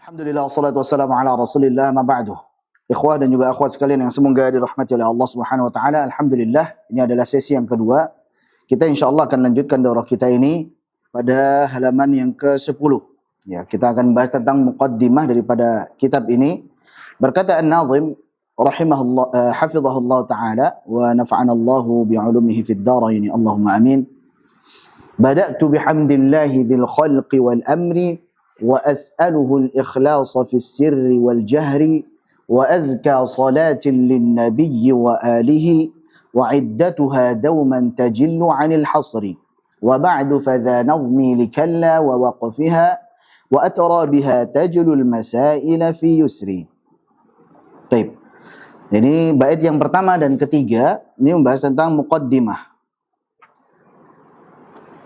Alhamdulillah wassalatu wassalamu ala Rasulillah ma ba'du. Ikhwah dan juga akhwat sekalian yang semoga dirahmati oleh Allah Subhanahu wa taala. Alhamdulillah, ini adalah sesi yang kedua. Kita insyaallah akan lanjutkan daurah kita ini pada halaman yang ke-10. Ya, kita akan bahas tentang muqaddimah daripada kitab ini. Berkata An-Nazim rahimahullah hafizahullah taala wa nafa'ana Allahu bi'ulumihi fid dharain. Allahumma amin. Bada'tu bihamdillahi dzil khalqi wal amri وأسأله الإخلاص في السر والجهر وأزكى صلاة للنبي وآله وعدتها دوما تجل عن الحصر وبعد فذا نظمي لكلا ووقفها وأترى بها تجل المسائل في يسري. طيب, ini bait yang pertama dan ketiga ini membahas tentang muqaddimah.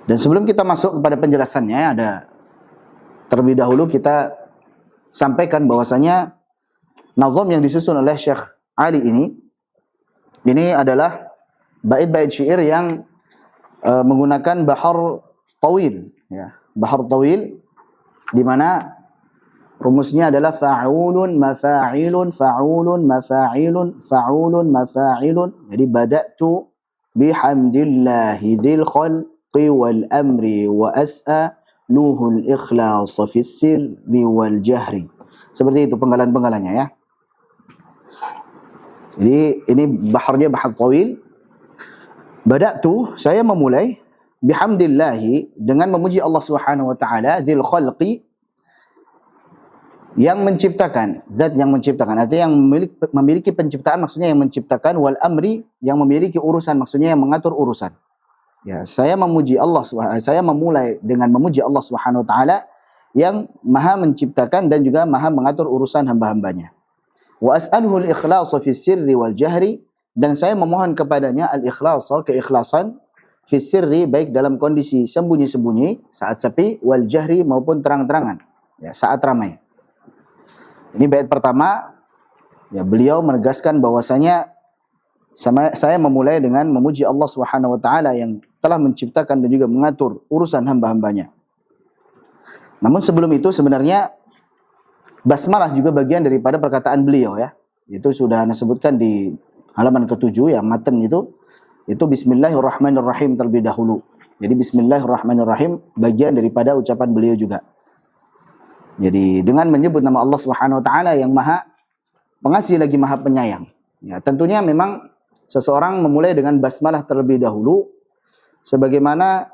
Dan sebelum kita masuk kepada penjelasannya, terlebih dahulu kita sampaikan bahwasanya nazam yang disusun oleh Syekh Ali ini adalah bait-bait syair yang menggunakan bahar tawil, ya, bahar tawil, di mana rumusnya adalah fa'ulun mafa'ilun fa'ulun mafa'ilun fa'ulun mafa'ilun. Jadi bada'tu bihamdillahi dzil khalqi wal amri wa as'aluhul ikhlas fis sirri wal jahri. Seperti itu penggalan-penggalannya, ya. Jadi ini baharnya bahar tawil. Bada'tu, saya memulai, bihamdillahi, dengan memuji Allah Subhanahu wa taala, dzil khalqi, yang menciptakan, zat yang menciptakan, artinya yang memiliki penciptaan, maksudnya yang menciptakan, wal amri, yang memiliki urusan, maksudnya yang mengatur urusan. Ya, saya memuji Allah, saya memulai dengan memuji Allah Subhanahu wa taala yang Maha menciptakan dan juga Maha mengatur urusan hamba-hambanya. Wa as'aluhu al-ikhlasa fis sirri wal jahri, dan saya memohon kepadanya al-ikhlasa, keikhlasan, fis sirri, baik dalam kondisi sembunyi-sembunyi saat sepi, wal jahri, maupun terang-terangan, ya, saat ramai. Ini bait pertama, ya, beliau menegaskan bahwasanya saya memulai dengan memuji Allah Subhanahu wa taala yang telah menciptakan dan juga mengatur urusan hamba-hambanya. Namun sebelum itu sebenarnya basmalah juga bagian daripada perkataan beliau, ya. Itu sudah Anda sebutkan di halaman ke-7, ya, matan itu bismillahirrahmanirrahim terlebih dahulu. Jadi bismillahirrahmanirrahim bagian daripada ucapan beliau juga. Jadi dengan menyebut nama Allah Subhanahu wa taala yang Maha Pengasih lagi Maha Penyayang. Ya, tentunya memang seseorang memulai dengan basmalah terlebih dahulu, sebagaimana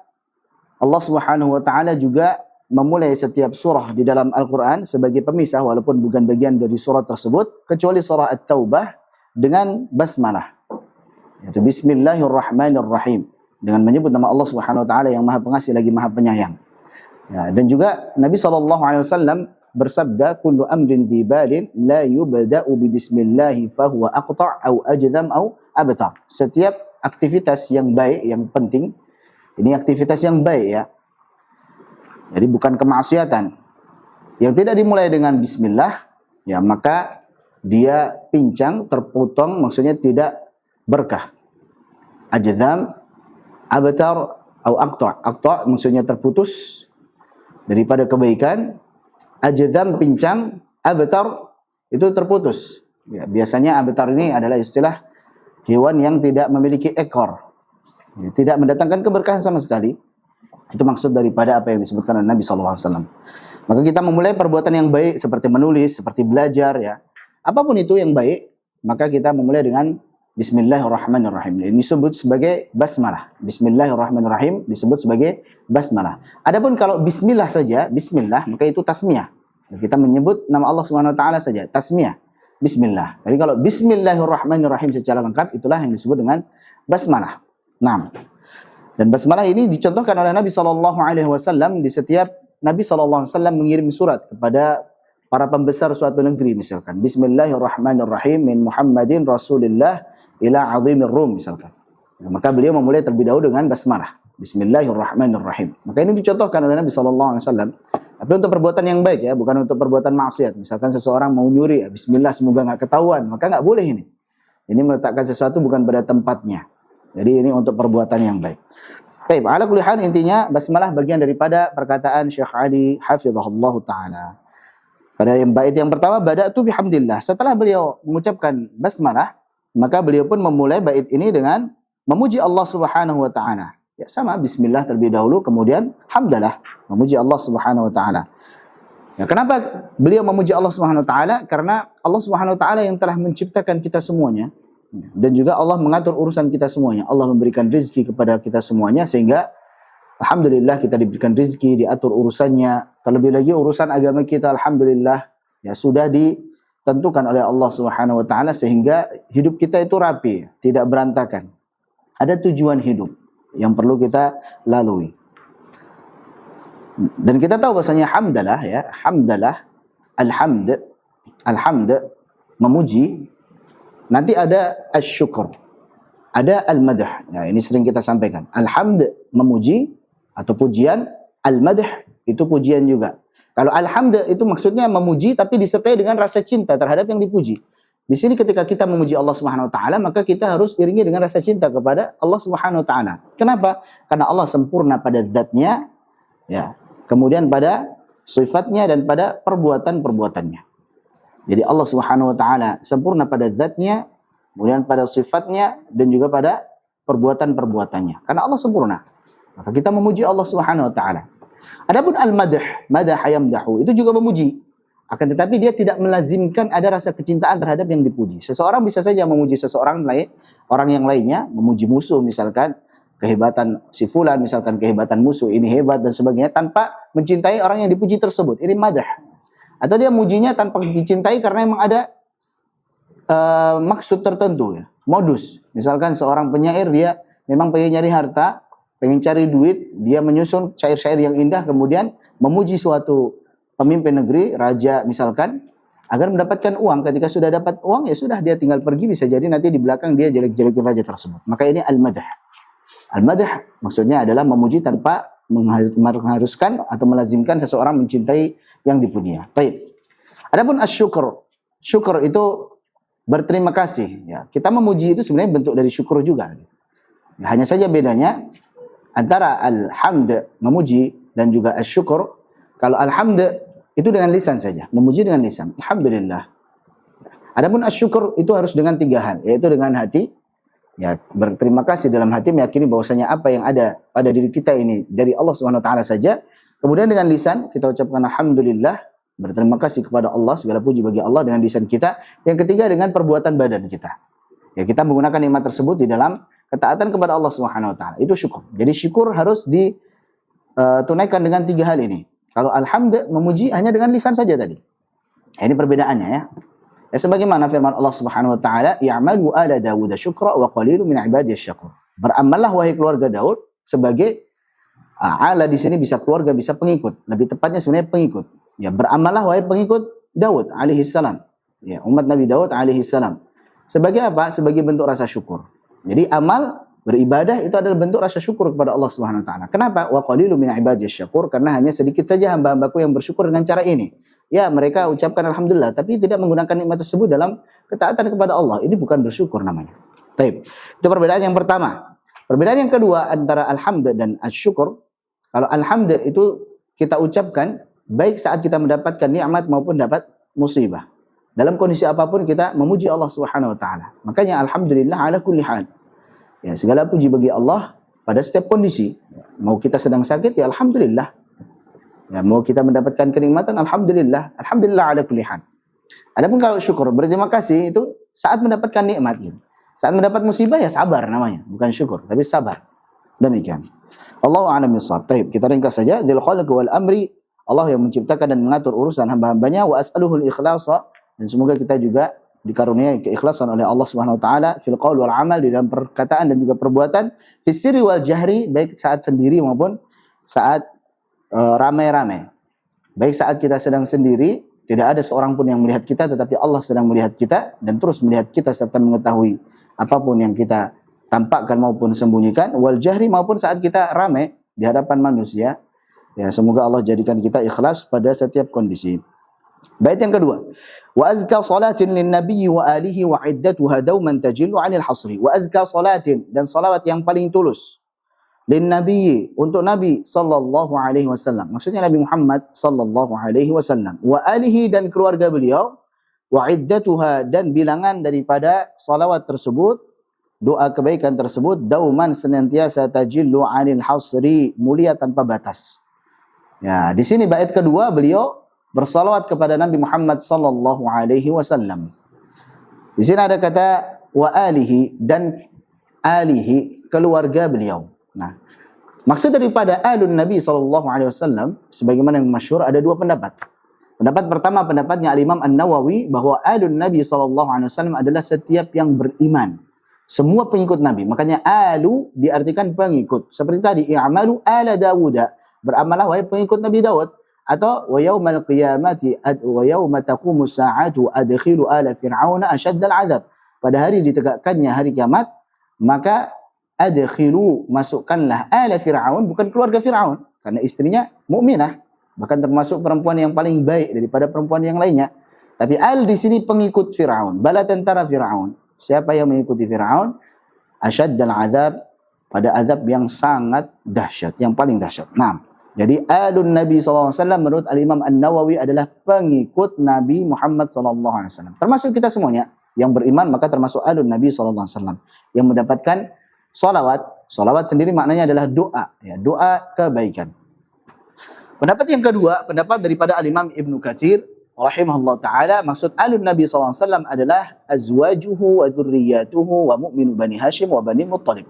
Allah Subhanahu wa taala juga memulai setiap surah di dalam Al-Qur'an sebagai pemisah walaupun bukan bagian dari surah tersebut, kecuali surah At-Taubah dengan basmalah. Yaitu bismillahirrahmanirrahim, dengan menyebut nama Allah Subhanahu wa taala yang Maha Pengasih lagi Maha Penyayang. Ya, dan juga Nabi SAW bersabda, kullu amrin dzibalin la yubda'u bi bismillah fa huwa aqta' au ajzam au abtar. Setiap aktivitas yang baik, yang penting, ini aktivitas yang baik, ya. Jadi bukan kemaksiatan. Yang tidak dimulai dengan bismillah, ya, maka dia pincang, terpotong, maksudnya tidak berkah. Ajzam, abtar, au aqta'. Aqta' maksudnya terputus daripada kebaikan. Ajzam pincang, abtar itu terputus. Ya, biasanya abtar ini adalah istilah hewan yang tidak memiliki ekor, ya, tidak mendatangkan keberkahan sama sekali. Itu maksud daripada apa yang disebutkan oleh Nabi SAW. Maka kita memulai perbuatan yang baik seperti menulis, seperti belajar, ya. Apapun itu yang baik, maka kita memulai dengan bismillahirrahmanirrahim. Ini disebut sebagai basmalah. Bismillahirrahmanirrahim disebut sebagai basmalah. Adapun kalau bismillah saja, bismillah, maka itu tasmiyah. Kita menyebut nama Allah Subhanahu wa taala saja, tasmiyah. Bismillah. Tapi kalau bismillahirrahmanirrahim secara lengkap, itulah yang disebut dengan basmalah. Nah, dan basmalah ini dicontohkan oleh Nabi SAW di setiap Nabi SAW mengirim surat kepada para pembesar suatu negeri, misalkan bismillahirrahmanirrahim min Muhammadin Rasulillah ila azimir Rum, misalkan. Nah, maka beliau memulai terlebih dahulu dengan basmalah, bismillahirrahmanirrahim. Maka ini dicontohkan oleh Nabi SAW. Tapi untuk perbuatan yang baik, ya, bukan untuk perbuatan maksiat. Misalkan seseorang mau nyuri, ya, bismillah semoga nggak ketahuan, maka nggak boleh ini. Ini meletakkan sesuatu bukan pada tempatnya. Jadi ini untuk perbuatan yang baik. Baik, ala kulli hal, intinya basmalah bagian daripada perkataan Syekh Ali hafizahullah taala. Pada bait yang pertama, bada'tu bihamdillah. Setelah beliau mengucapkan basmalah, maka beliau pun memulai bait ini dengan memuji Allah Subhanahu wa taala. Ya, sama bismillah terlebih dahulu, kemudian hamdalah, memuji Allah Subhanahu wa taala. Ya, kenapa beliau memuji Allah Subhanahu wa taala? Karena Allah Subhanahu wa taala yang telah menciptakan kita semuanya, dan juga Allah mengatur urusan kita semuanya. Allah memberikan rezeki kepada kita semuanya, sehingga alhamdulillah kita diberikan rezeki, diatur urusannya. Terlebih lagi urusan agama kita, alhamdulillah ya sudah ditentukan oleh Allah Subhanahu wa taala, sehingga hidup kita itu rapi, tidak berantakan. Ada tujuan hidup yang perlu kita lalui. Dan kita tahu bahasanya hamdalah, ya, hamdalah, alhamd, memuji. Nanti ada asyukur, ada al-madah. Ya, ini sering kita sampaikan. Alhamd, memuji atau pujian. Al-madah, itu pujian juga. Kalau alhamd itu maksudnya memuji tapi disertai dengan rasa cinta terhadap yang dipuji. Di sini ketika kita memuji Allah Subhanahu wa taala, maka kita harus iringi dengan rasa cinta kepada Allah Subhanahu wa taala. Kenapa? Karena Allah sempurna pada zatnya, ya. Kemudian pada sifatnya dan pada perbuatan-perbuatannya. Jadi Allah Subhanahu wa taala sempurna pada zatnya, kemudian pada sifatnya dan juga pada perbuatan-perbuatannya. Karena Allah sempurna, maka kita memuji Allah Subhanahu wa taala. Adapun al-madah, madah yamdahu, itu juga memuji. Akan tetapi dia tidak melazimkan ada rasa kecintaan terhadap yang dipuji. Seseorang bisa saja memuji seseorang lain, orang yang lainnya, memuji musuh misalkan, kehebatan si fulan, misalkan kehebatan musuh ini hebat dan sebagainya, tanpa mencintai orang yang dipuji tersebut. Ini madah. Atau dia mujinya tanpa dicintai karena memang ada maksud tertentu, ya, modus. Misalkan seorang penyair, dia memang pengen nyari harta, pengen cari duit, dia menyusun syair-syair yang indah, kemudian memuji suatu pemimpin negeri, raja misalkan, agar mendapatkan uang. Ketika sudah dapat uang, ya sudah, dia tinggal pergi, bisa jadi nanti di belakang dia jelek-jelekin raja tersebut. Maka ini al-madah. Al-madah maksudnya adalah memuji tanpa mengharuskan atau melazimkan seseorang mencintai yang dipujinya. Baik. Adapun asyukur, syukur itu berterima kasih. Ya, kita memuji itu sebenarnya bentuk dari syukur juga. Ya, hanya saja bedanya antara alhamd, memuji, dan juga asyukur. Kalau alhamd itu dengan lisan saja, memuji dengan lisan, alhamdulillah. Adapun asyukur itu harus dengan 3 hal, yaitu dengan hati. Ya, berterima kasih dalam hati, meyakini bahwasanya apa yang ada pada diri kita ini dari Allah Subhanahu wa taala saja. Kemudian dengan lisan kita ucapkan alhamdulillah, berterima kasih kepada Allah, segala puji bagi Allah dengan lisan kita. Yang ketiga dengan perbuatan badan kita. Ya, kita menggunakan nikmat tersebut di dalam ketaatan kepada Allah Subhanahu wa taala. Itu syukur. Jadi syukur harus ditunaikan dengan 3 hal ini. Kalau alhamd, memuji hanya dengan lisan saja tadi. Ini perbedaannya, ya. Ya, sebagaimana firman Allah Subhanahu wa taala, "I'malu ala Dawud syukra wa qalilun min ibadiyasy syakur." Beramallah wahai keluarga Daud, sebagai ala di sini bisa keluarga, bisa pengikut. Lebih tepatnya sebenarnya pengikut. Ya, beramallah wahai pengikut Daud alaihi salam. Ya, umat Nabi Daud alaihi salam. Sebagai apa? Sebagai bentuk rasa syukur. Jadi amal beribadah itu adalah bentuk rasa syukur kepada Allah Subhanahu wa taala. Kenapa? Wa qalilun min ibadiyasy syakur, karena hanya sedikit saja hamba-hambaku yang bersyukur dengan cara ini. Ya, mereka ucapkan alhamdulillah, tapi tidak menggunakan nikmat tersebut dalam ketaatan kepada Allah. Ini bukan bersyukur namanya. Taib. Itu perbedaan yang pertama. Perbedaan yang kedua antara alhamd dan asyukur. Kalau alhamd itu kita ucapkan baik saat kita mendapatkan nikmat maupun dapat musibah. Dalam kondisi apapun kita memuji Allah Subhanahu wa taala. Makanya alhamdulillah ala kulli hal. Ya, segala puji bagi Allah pada setiap kondisi. Mau kita sedang sakit, ya alhamdulillah. Ya, mau kita mendapatkan kenikmatan, alhamdulillah, alhamdulillah ala kulli hal. Adapun kalau syukur, berterima kasih itu saat mendapatkan nikmat gitu. Saat mendapat musibah ya sabar namanya, bukan syukur, tapi sabar. Demikian. Allahu a'lam bishawab. Baik, kita ringkas saja. Dzul khalqi wal amri, Allah yang menciptakan dan mengatur urusan hamba-hambanya, wa as'aluhul ikhlasa, dan semoga kita juga dikaruniai keikhlasan oleh Allah Subhanahu wa taala fil qaul wal amal, di dalam perkataan dan juga perbuatan, fis sirri wal jahri, baik saat sendiri maupun saat ramai-ramai. Baik saat kita sedang sendiri, tidak ada seorang pun yang melihat kita, tetapi Allah sedang melihat kita dan terus melihat kita serta mengetahui apapun yang kita tampakkan maupun sembunyikan, wal jahri, maupun saat kita ramai di hadapan manusia. Ya, semoga Allah jadikan kita ikhlas pada setiap kondisi. Bait yang kedua, wa azka salatin lin nabiyyi wa alihi wa iddatuha dauman tajillu 'anil hasri. Wa azka salatin, dan salawat yang paling tulus lin nabiyyi, untuk Nabi sallallahu alaihi wasallam. Maksudnya Nabi Muhammad sallallahu alaihi wasallam. Wa alihi, dan keluarga beliau. Wa iddatuha, dan bilangan daripada salawat tersebut, doa kebaikan tersebut, dauman, senantiasa, tajillu anil hasri, mulia tanpa batas. Ya, di sini bait kedua beliau bersalawat kepada Nabi Muhammad sallallahu alaihi wasallam. Di sini ada kata wa alihi, dan alihi, keluarga beliau. Nah, maksud daripada alun Nabi sallallahu alaihi wasallam sebagaimana yang masyhur ada dua pendapat. Pendapat pertama, pendapatnya Al-Imam An-Nawawi, bahwa alun Nabi SAW adalah setiap yang beriman. Semua pengikut Nabi. Makanya alu diartikan pengikut. Seperti tadi, i'malu ala Dawuda. Beramallah wahai pengikut Nabi Dawud. Atau, wa yawmal qiyamati wa yawma taqumu sa'atu adkhilu ala fir'auna asyaddal azab. Pada hari ditegakkannya hari kiamat, maka adkhilu, masukkanlah ala Fir'aun, bukan keluarga Fir'aun. Karena istrinya mukminah. Bahkan termasuk perempuan yang paling baik daripada perempuan yang lainnya. Tapi al di sini pengikut Firaun, bala tentara Firaun. Siapa yang mengikuti Firaun? Asyaddal azab, pada azab yang sangat dahsyat, yang paling dahsyat. Nah, jadi alun Nabi SAW menurut Al-Imam An-Nawawi adalah pengikut Nabi Muhammad SAW. Termasuk kita semuanya yang beriman, maka termasuk alun Nabi SAW yang mendapatkan salawat. Salawat sendiri maknanya adalah doa, ya, doa kebaikan. Pendapat yang kedua, pendapat daripada Al-Imam Ibnu Katsir rahimahullah ta'ala, maksud alun Nabi SAW adalah azwajuhu wa dzurriyyatuhu wa mu'minu Bani Hashim wa Bani Muttalib.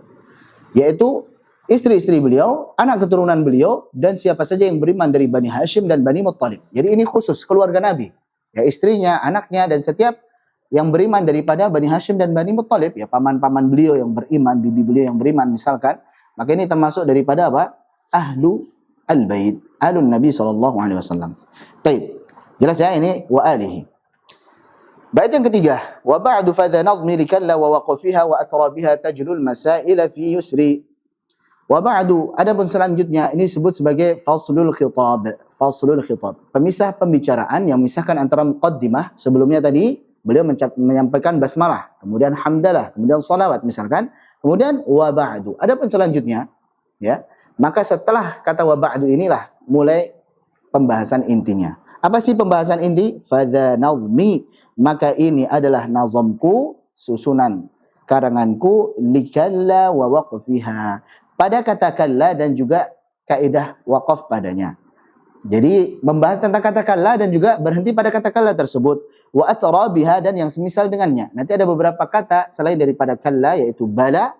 Yaitu istri-istri beliau, anak keturunan beliau, dan siapa saja yang beriman dari Bani Hashim dan Bani Muttalib. Jadi ini khusus keluarga Nabi. Ya, istrinya, anaknya, dan setiap yang beriman daripada Bani Hashim dan Bani Muttalib, ya paman-paman beliau yang beriman, bibi beliau yang beriman misalkan, maka ini termasuk daripada apa? Ahlu al-bait, alun Nabi SAW. Baik, jelas ya ini wa alihi. Bait yang ketiga, wa ba'du fadha nadhmi likalla wa waqfiha wa atrabiha tajlul masaila fi yusri. Wa ba'du, adapun selanjutnya ini disebut sebagai faslul khitab. Faslul khitab, pemisah pembicaraan yang memisahkan antara muqaddimah, sebelumnya tadi beliau menyampaikan basmalah, kemudian hamdalah, kemudian salawat misalkan, kemudian wa ba'du. Adapun selanjutnya, ya, maka setelah kata wa ba'du inilah mulai pembahasan intinya. Apa sih pembahasan inti? Fadha nazmi, maka ini adalah nazamku, susunan karanganku, likalla wa waqfiha, pada kata kalla dan juga kaidah waqaf padanya. Jadi membahas tentang kata kalla dan juga berhenti pada kata kalla tersebut. Wa atrabiha, dan yang semisal dengannya. Nanti ada beberapa kata selain daripada kalla, yaitu bala,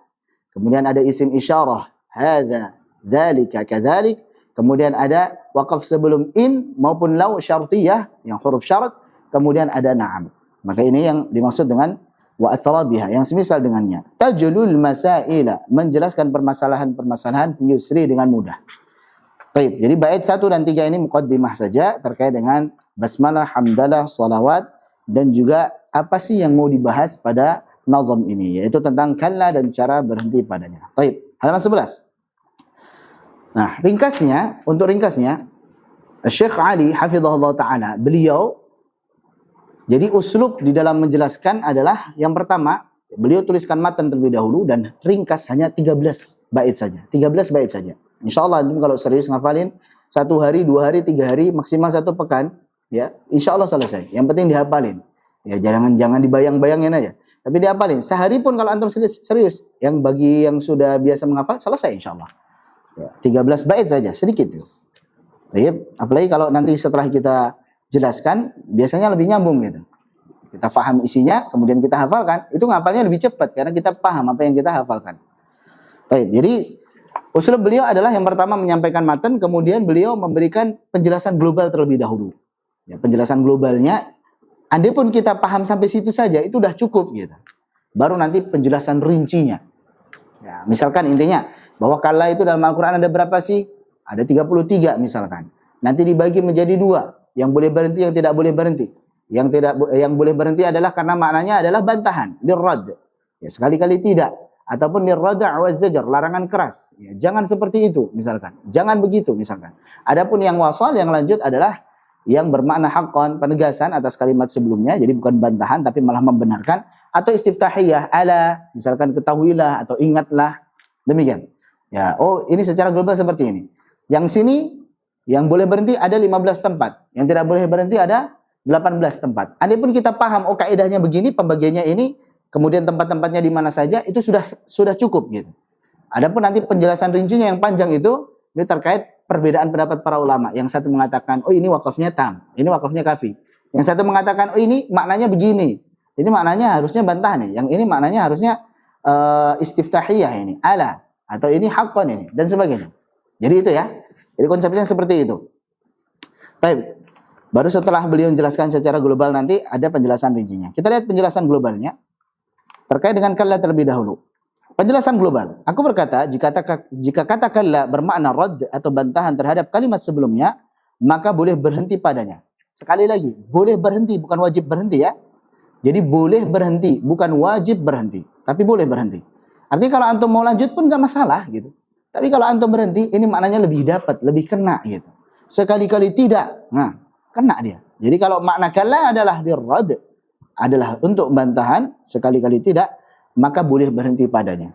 kemudian ada isim isyarah, hadza, dzalika, kadzalik. Kemudian ada waqaf sebelum in maupun lau syartiyah yang huruf syarat, kemudian ada na'am. Maka ini yang dimaksud dengan wa atrabiha, yang semisal dengannya. Tajlul masaila, menjelaskan permasalahan-permasalahan fi yusri, dengan mudah. Baik, jadi bait 1 dan 3 ini muqaddimah saja terkait dengan basmalah, hamdalah, salawat, dan juga apa sih yang mau dibahas pada nazam ini, yaitu tentang kalla dan cara berhenti padanya. Baik, halaman 11. Nah, untuk ringkasnya, Syekh Ali hafizahullah ta'ala, beliau, jadi uslub di dalam menjelaskan adalah, yang pertama, beliau tuliskan matan terlebih dahulu, dan ringkas hanya 13 bait saja. 13 bait saja. InsyaAllah, kalau serius ngafalin, 1 hari, 2 hari, 3 hari, maksimal 1 pekan, ya, InsyaAllah selesai. Yang penting dihafalin. Ya, jangan dibayang-bayangin aja. Tapi dihafalin. Sehari pun kalau antum serius, yang bagi yang sudah biasa menghafal, selesai InsyaAllah. Ya, 13 bait saja, sedikit. Baik, apalagi kalau nanti setelah kita jelaskan, biasanya lebih nyambung gitu. Kita paham isinya, kemudian kita hafalkan, itu ngapalnya lebih cepat karena kita paham apa yang kita hafalkan. Baik, jadi usul beliau adalah yang pertama menyampaikan matan, kemudian beliau memberikan penjelasan global terlebih dahulu. Ya, penjelasan globalnya, andai pun kita paham sampai situ saja, itu udah cukup gitu. Baru nanti penjelasan rincinya. Ya, misalkan intinya, bahwa kalla itu dalam Al-Quran ada berapa sih? Ada 33 misalkan. Nanti dibagi menjadi 2, yang boleh berhenti, yang tidak boleh berhenti. Yang boleh berhenti adalah karena maknanya adalah bantahan, lirrad. Ya, sekali-kali tidak. Ataupun lirrada' wa zajar, larangan keras. Ya, jangan seperti itu misalkan. Jangan begitu misalkan. Adapun yang wasal, yang lanjut adalah yang bermakna haqqan, penegasan atas kalimat sebelumnya, jadi bukan bantahan tapi malah membenarkan, atau istiftahiyah, ala, misalkan ketahuilah atau ingatlah, demikian. Ya, oh ini secara global seperti ini. Yang sini yang boleh berhenti ada 15 tempat, yang tidak boleh berhenti ada 18 tempat. Adapun kita paham, oh kaidahnya begini, pembagiannya ini, kemudian tempat-tempatnya di mana saja, itu sudah cukup gitu. Adapun nanti penjelasan rincinya yang panjang itu, ini terkait perbedaan pendapat para ulama. Yang satu mengatakan, oh ini wakafnya tam, ini wakafnya kafi. Yang satu mengatakan, oh ini maknanya begini, ini maknanya harusnya bantah nih. Yang ini maknanya harusnya istiftahiyah ini, ala, atau ini haqqan ini, dan sebagainya. Jadi itu ya. Jadi konsepnya seperti itu. Baik. Baru setelah beliau menjelaskan secara global nanti ada penjelasan rincinya. Kita lihat penjelasan globalnya terkait dengan kalla terlebih dahulu. Penjelasan global. Aku berkata, jika kata kalla bermakna radd atau bantahan terhadap kalimat sebelumnya, maka boleh berhenti padanya. Sekali lagi, boleh berhenti, bukan wajib berhenti ya. Jadi boleh berhenti, bukan wajib berhenti, tapi boleh berhenti. Artinya kalau antum mau lanjut pun nggak masalah gitu. Tapi kalau antum berhenti, ini maknanya lebih dapat, lebih kena gitu. Sekali-kali tidak, nah kena dia. Jadi kalau makna kalla adalah dirad, adalah untuk bantahan, sekali-kali tidak, maka boleh berhenti padanya.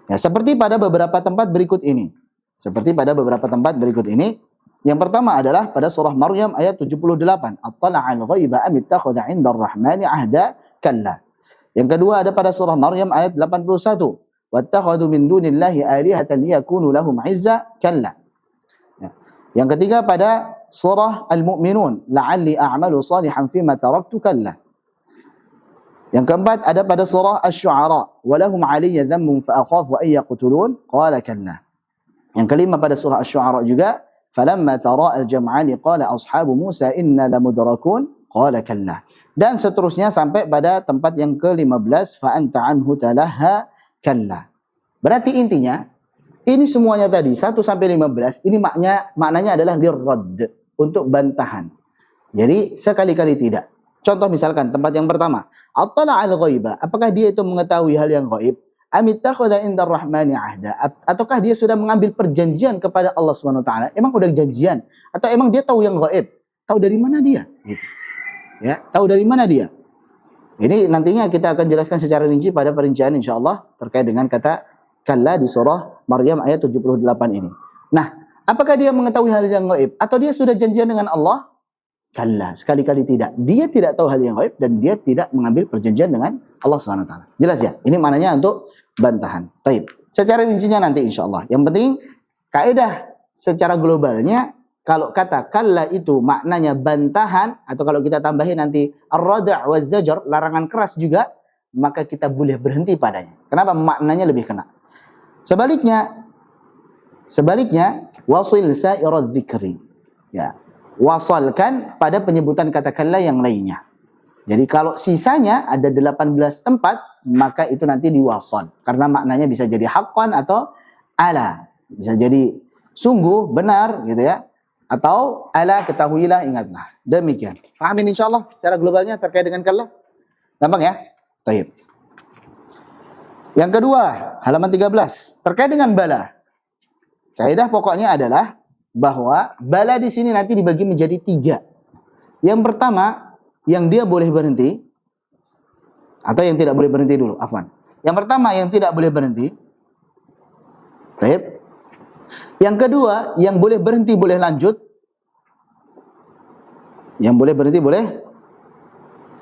Ya, seperti pada beberapa tempat berikut ini. Seperti pada beberapa tempat berikut ini. Yang pertama adalah pada surah Maryam ayat 78. Attala'al ghaiba am ittakhadha 'inda ar-rahmani 'ahda? Kalla. Yang kedua ada pada surah Maryam ayat 81. Wattakhadhu min dunillahi alihatan liyakunu lahum 'izza? Kalla. Ya. Yang ketiga pada surah Al-Mu'minun. La'alli a'malu salihan fima taraktu? Kalla. Yang keempat ada pada surah Asy-Syu'ara, walahum 'alayya dhanbun fa akhafu an yaqtulun, qala kalla. Yang kelima pada surah Asy-Syu'ara juga, falamma tara al-jam'ani qala ashabu Musa inna lamudrakun, qala kalla. Dan seterusnya sampai pada tempat yang ke-15, fa anta anhu talaha, kalla. Berarti intinya ini semuanya tadi 1 sampai 15 ini maknanya adalah lirradd, untuk bantahan. Jadi sekali-kali tidak. Contoh misalkan tempat yang pertama, attala'al ghaiba, apakah dia itu mengetahui hal yang gaib? Amittakhadha 'inda ar-rahmani 'ahda, ataukah dia sudah mengambil perjanjian kepada Allah Subhanahu wa taala? Emang udah janjian atau emang dia tahu yang gaib? Tahu dari mana dia? Gitu. Ya, tahu dari mana dia? Ini nantinya kita akan jelaskan secara rinci pada perincian insyaallah terkait dengan kata kalla di surah Maryam ayat 78 ini. Nah, apakah dia mengetahui hal yang gaib atau dia sudah janjian dengan Allah? Kalla, sekali-kali tidak. Dia tidak tahu hal yang gaib dan dia tidak mengambil perjanjian dengan Allah Subhanahu wa taala. Jelas ya? Ini maknanya untuk bantahan. Baik. Secara rincinya nanti insyaallah. Yang penting kaidah secara globalnya kalau kata kalla itu maknanya bantahan atau kalau kita tambahin nanti ar-rada' wa zajar, larangan keras juga, maka kita boleh berhenti padanya. Kenapa? Maknanya lebih kena. Sebaliknya wasil sa'iraz dzikri. Ya. Wasalkan pada penyebutan kata kalla yang lainnya. Jadi kalau sisanya ada 18 tempat, maka itu nanti diwasal. Karena maknanya bisa jadi haqqan atau ala. Bisa jadi sungguh, benar gitu ya. Atau ala, ketahuilah, ingatlah. Demikian. Fahamin insyaallah secara globalnya terkait dengan kalla? Gampang ya? Baik. Yang kedua, halaman 13. Terkait dengan bala. Kaidah pokoknya adalah bahwa bala di sini nanti dibagi menjadi 3. Yang pertama, yang dia boleh berhenti, atau yang tidak boleh berhenti dulu, afwan. Yang pertama, yang tidak boleh berhenti. Baik. Yang kedua, yang boleh berhenti boleh lanjut. Yang boleh berhenti boleh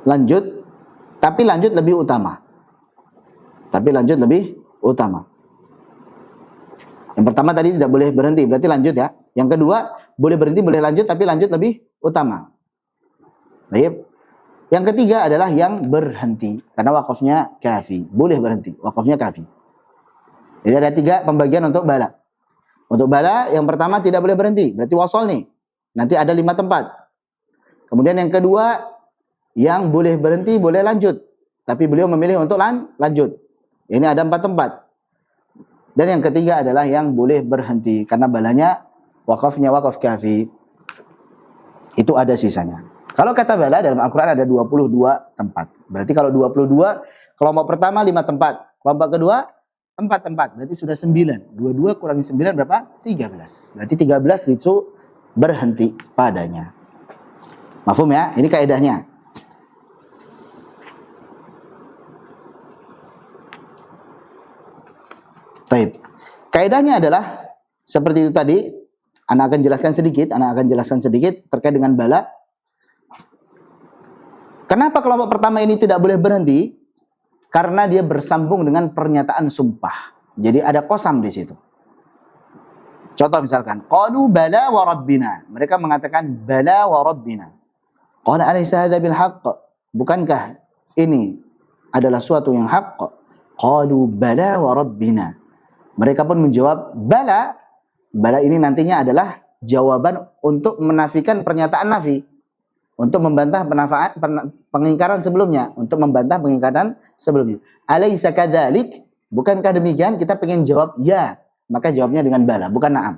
lanjut, tapi lanjut lebih utama. Yang pertama tadi tidak boleh berhenti, berarti lanjut ya. Yang kedua, boleh berhenti, boleh lanjut, tapi lanjut lebih utama. Baik. Yang ketiga adalah yang berhenti, karena wakafnya kafi. Boleh berhenti, wakafnya kafi. Jadi ada 3 pembagian untuk bala. Untuk bala, yang pertama tidak boleh berhenti, berarti wasol nih. Nanti ada 5 tempat. Kemudian yang kedua, yang boleh berhenti, boleh lanjut. Tapi beliau memilih untuk lanjut. Ini ada 4 tempat. Dan yang ketiga adalah yang boleh berhenti, karena balanya wakafnya wakaf kafi. Itu ada sisanya. Kalau kata bala dalam Al-Quran ada 22 tempat. Berarti kalau 22, kelompok pertama 5 tempat. Kelompok kedua 4 tempat. Berarti sudah 9. 22 kurangi 9 berapa? 13. Berarti 13 itu berhenti padanya. Mafhum ya? Ini kaidahnya. Taib. Kaidahnya adalah seperti itu tadi. Anak akan jelaskan sedikit terkait dengan bala. Kenapa kelompok pertama ini tidak boleh berhenti? Karena dia bersambung dengan pernyataan sumpah. Jadi ada qasam di situ. Contoh misalkan, qalu bala wa rabbina. Mereka mengatakan bala wa rabbina. Qala alaysa hadza bil haqq? Bukankah ini adalah suatu yang hak? Qalu bala wa rabbina. Mereka pun menjawab bala. Bala ini nantinya adalah jawaban untuk menafikan pernyataan nafi. Untuk membantah pengingkaran sebelumnya. Untuk membantah pengingkaran sebelumnya. Alaysa kadzalik? Bukankah demikian? Kita pengen jawab ya. Maka jawabnya dengan bala, bukan na'am.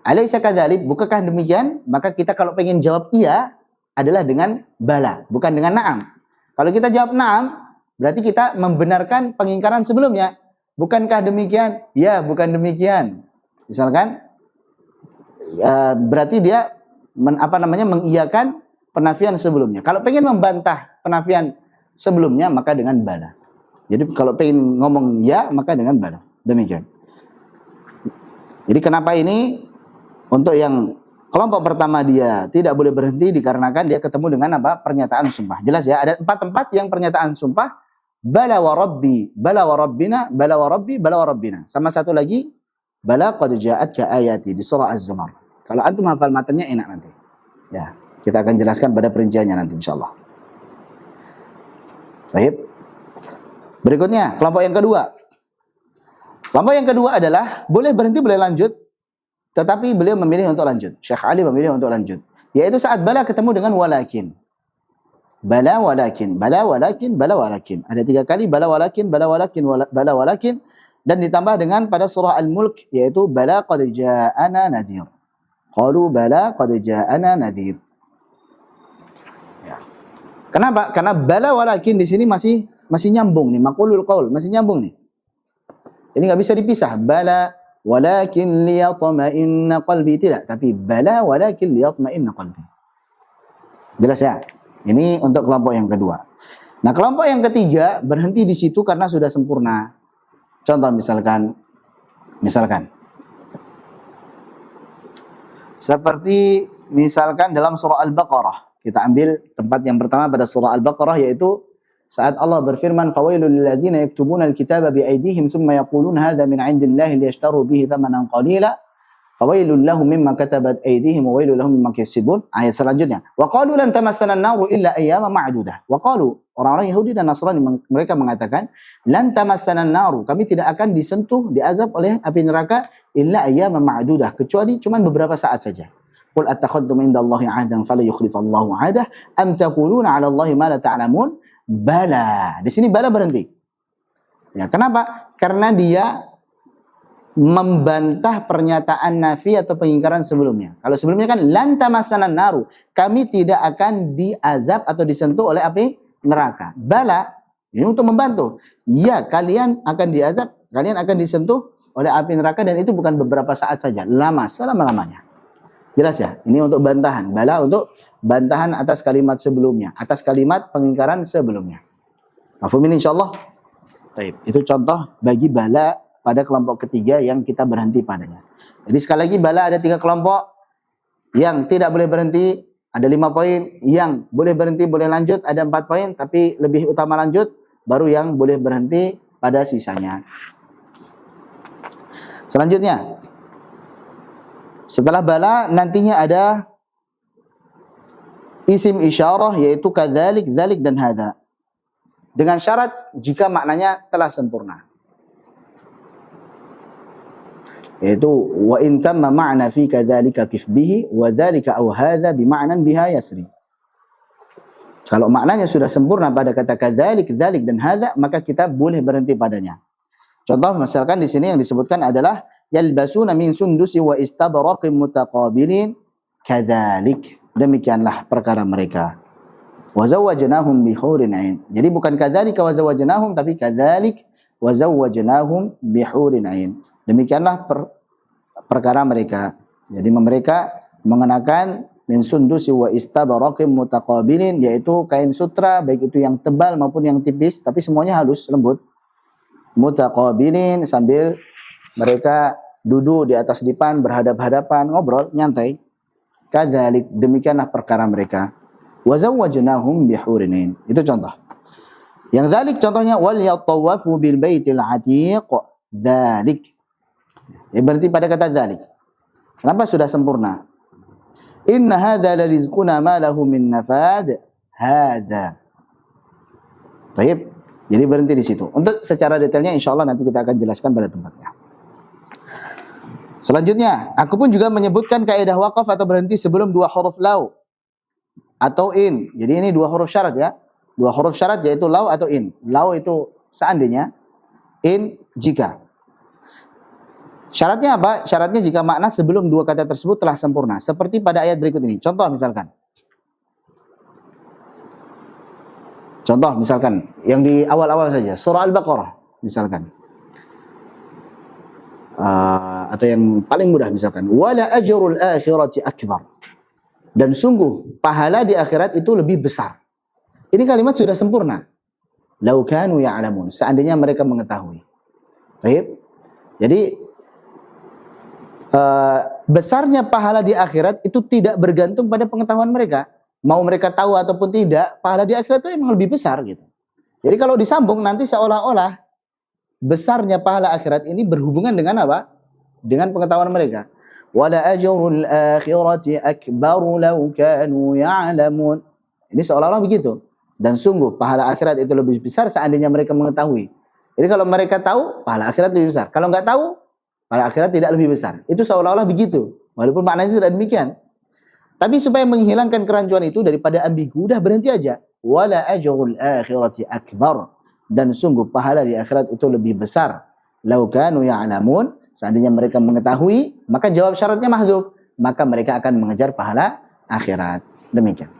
Alaysa kadzalik? Bukankah demikian? Maka kita kalau pengen jawab iya adalah dengan bala, bukan dengan na'am. Kalau kita jawab na'am, berarti kita membenarkan pengingkaran sebelumnya. Bukankah demikian? Ya, bukan demikian. Misalkan berarti dia mengiyakan penafian sebelumnya. Kalau pengen membantah penafian sebelumnya, maka dengan bala. Jadi kalau pengen ngomong ya, maka dengan bala. Demikian. Jadi kenapa ini untuk yang kelompok pertama dia tidak boleh berhenti dikarenakan dia ketemu dengan apa? Pernyataan sumpah. Jelas ya, ada 4 tempat yang pernyataan sumpah. Bala wa rabbi, bala wa rabbina, bala wa rabbi, bala wa rabbina. Sama satu lagi, bala qad ja'atka ayati di surah Az-Zumar. Kalau antum hafal matanya enak nanti. Ya, kita akan jelaskan pada perinciannya nanti insyaallah. Baik. Berikutnya, kelompok yang kedua. Kelompok yang kedua adalah boleh berhenti, boleh lanjut, tetapi beliau memilih untuk lanjut. Syekh Ali memilih untuk lanjut. Yaitu saat bala ketemu dengan walakin. Bala walakin, bala walakin, bala walakin. Ada 3 kali bala walakin, bala walakin, bala walakin. Dan ditambah dengan pada surah Al-Mulk, yaitu bala qad ja'ana nadhir. Qalu bala qad ja'ana nadhir. Ya. Kenapa? Karena bala walakin di sini masih nyambung nih, maqulul qaul, masih nyambung nih. Ini nggak bisa dipisah. Bala walakin liyatma'inna qalbi, tidak, tapi bala walakin liyatma'inna qalbi. Jelas ya? Ini untuk kelompok yang kedua. Nah, kelompok yang ketiga berhenti di situ karena sudah sempurna. Contoh misalkan seperti misalkan dalam surah Al-Baqarah. Kita ambil tempat yang pertama pada surah Al-Baqarah, yaitu saat Allah berfirman, fawailul lilladzina yaktubuna alkitaba biaydihim thumma yaquluna hadza min 'indillahi liyashtaru bihi thamanan qalila fawailul lahum mimma katabat aydihim wa wailul lahum mimma yaksibun. Ayat selanjutnya, wa qalu lan tamassana an-naru illa ayyaman ma'dudah. Wa qalu, orang-orang Yahudi dan Nasrani mereka mengatakan, lan tamassana an-naru, kami tidak akan disentuh, diazab oleh api neraka illa ayyaman ma'dudah, kecuali cuma beberapa saat saja. Qul attakhadtum indallahi 'ahdan fala yukhlifallahu 'ahdah am taquluna 'ala Allahi ma la ta'lamun. Bala. Di sini bala berhenti. Ya, kenapa? Karena dia membantah pernyataan nafi atau pengingkaran sebelumnya. Kalau sebelumnya kan lan tamassana naru, kami tidak akan diazab atau disentuh oleh api neraka. Bala ini untuk membantu. Ya, kalian akan diazab, kalian akan disentuh oleh api neraka, dan itu bukan beberapa saat saja, lama, selama-lamanya. Jelas ya? Ini untuk bantahan. Bala untuk bantahan atas kalimat sebelumnya, atas kalimat pengingkaran sebelumnya. Mafhum ini insyaallah. Baik, itu contoh bagi bala pada kelompok ketiga yang kita berhenti padanya. Jadi sekali lagi, bala ada 3 kelompok. Yang tidak boleh berhenti ada 5 poin, yang boleh berhenti boleh lanjut ada 4 poin, tapi lebih utama lanjut, baru yang boleh berhenti pada sisanya. Selanjutnya, setelah bala nantinya ada isim isyarah, yaitu kadzalik, dzalik, dan hadza. Dengan syarat jika maknanya telah sempurna. Yaitu wa in tamma ma'na fi kadzalika kif bihi wa dzalika aw hadza bi ma'nan biha yasri. Kalau maknanya sudah sempurna pada kata kadzalik, dzalik, dan hadza, maka kita boleh berhenti padanya. Contoh misalkan di sini yang disebutkan adalah yalbasuna min sundusi wa istabraqin mutaqabilin kadzalik. Demikianlah perkara mereka. Wa zawwajnahum bi hurin 'ain. Jadi bukan kadzalika wa zawwajnahum, tapi kadzalik wa zawwajnahum bi hurin 'ain. Demikianlah perkara mereka. Jadi mereka mengenakan min sundusi wa istabraqin mutaqabilin, yaitu kain sutra, baik itu yang tebal maupun yang tipis, tapi semuanya halus, lembut. Mutaqabilin, sambil mereka duduk di atas dipan, berhadap-hadapan, ngobrol, nyantai. Kadzalik, demikianlah perkara mereka. Wa zawwajnahum bihurin 'ain. Itu contoh. Yang dzalik contohnya wal yatawafu bil baitil atiq. Dzalik. Ya, berarti pada kata dzalik. Kenapa sudah sempurna? Inna hadza la rizquna ma lahu min nafad. Hadza. Baik. Jadi berhenti di situ. Untuk secara detailnya insyaallah nanti kita akan jelaskan pada tempatnya. Selanjutnya, aku pun juga menyebutkan kaidah waqaf atau berhenti sebelum dua huruf lau atau in. Jadi ini dua huruf syarat ya. Dua huruf syarat yaitu lau atau in. Lau itu seandainya, in jika. Syaratnya apa? Syaratnya jika makna sebelum dua kata tersebut telah sempurna. Seperti pada ayat berikut ini. Contoh misalkan. Yang di awal-awal saja. Surah Al-Baqarah misalkan. Atau yang paling mudah misalkan wala ajrul akhirati akbar, dan sungguh pahala di akhirat itu lebih besar. Ini kalimat sudah sempurna. Lau kanu ya'lamun, seandainya mereka mengetahui. Baik. Jadi besarnya pahala di akhirat itu tidak bergantung pada pengetahuan mereka. Mau mereka tahu ataupun tidak, pahala di akhirat itu memang lebih besar gitu. Jadi kalau disambung nanti seolah-olah besarnya pahala akhirat ini berhubungan dengan apa? Dengan pengetahuan mereka. Wala ajrul akhirati akbaru law kanu ya'lamun. Ini seolah-olah begitu. Dan sungguh pahala akhirat itu lebih besar seandainya mereka mengetahui. Jadi kalau mereka tahu, pahala akhirat lebih besar. Kalau nggak tahu, pahala akhirat tidak lebih besar. Itu seolah-olah begitu. Walaupun maknanya tidak demikian. Tapi supaya menghilangkan kerancuan itu daripada ambigu, udah berhenti aja. Wala ajrul akhirati akbar. Dan sungguh pahala di akhirat itu lebih besar. Lau kanu ya'lamun, seandainya mereka mengetahui, maka jawab syaratnya mahdzuf, maka mereka akan mengejar pahala akhirat. Demikian.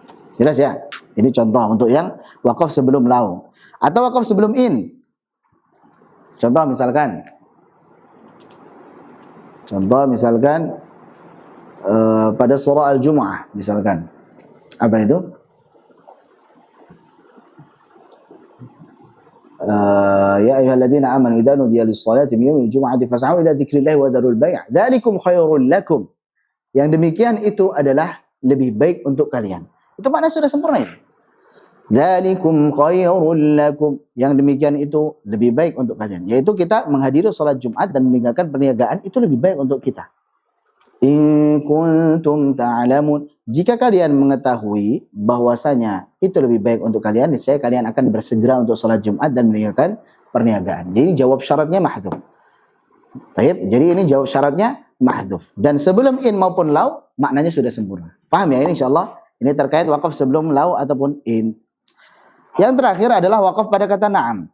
Jelas ya? Ini contoh untuk yang wakaf sebelum lau atau wakaf sebelum in. Contoh misalkan pada surah Al-Jumu'ah misalkan. Apa itu? Ya ayyuhalladzina amanu idza nudiya lis-shalati min yaumil jumu'ati fas'au ila dzikrillahi wa dzarul bai'. Dzalikum khairul lakum. Yang demikian itu adalah lebih baik untuk kalian. Itu makna sudah sempurna itu. Dzalikum khairul lakum. Yang demikian itu lebih baik untuk kalian. Yaitu kita menghadiri salat Jumat dan meninggalkan perniagaan itu lebih baik untuk kita. In kuntum ta'lamun. Jika kalian mengetahui bahwasanya itu lebih baik untuk kalian, niscaya kalian akan bersegera untuk salat Jumat dan meninggalkan perniagaan. Jadi jawab syaratnya mahdzuf. Baik, jadi ini jawab syaratnya mahdzuf. Dan sebelum in maupun lau maknanya sudah sempurna. Paham ya ini insyaallah? Ini terkait wakaf sebelum lau ataupun in. Yang terakhir adalah wakaf pada kata na'am.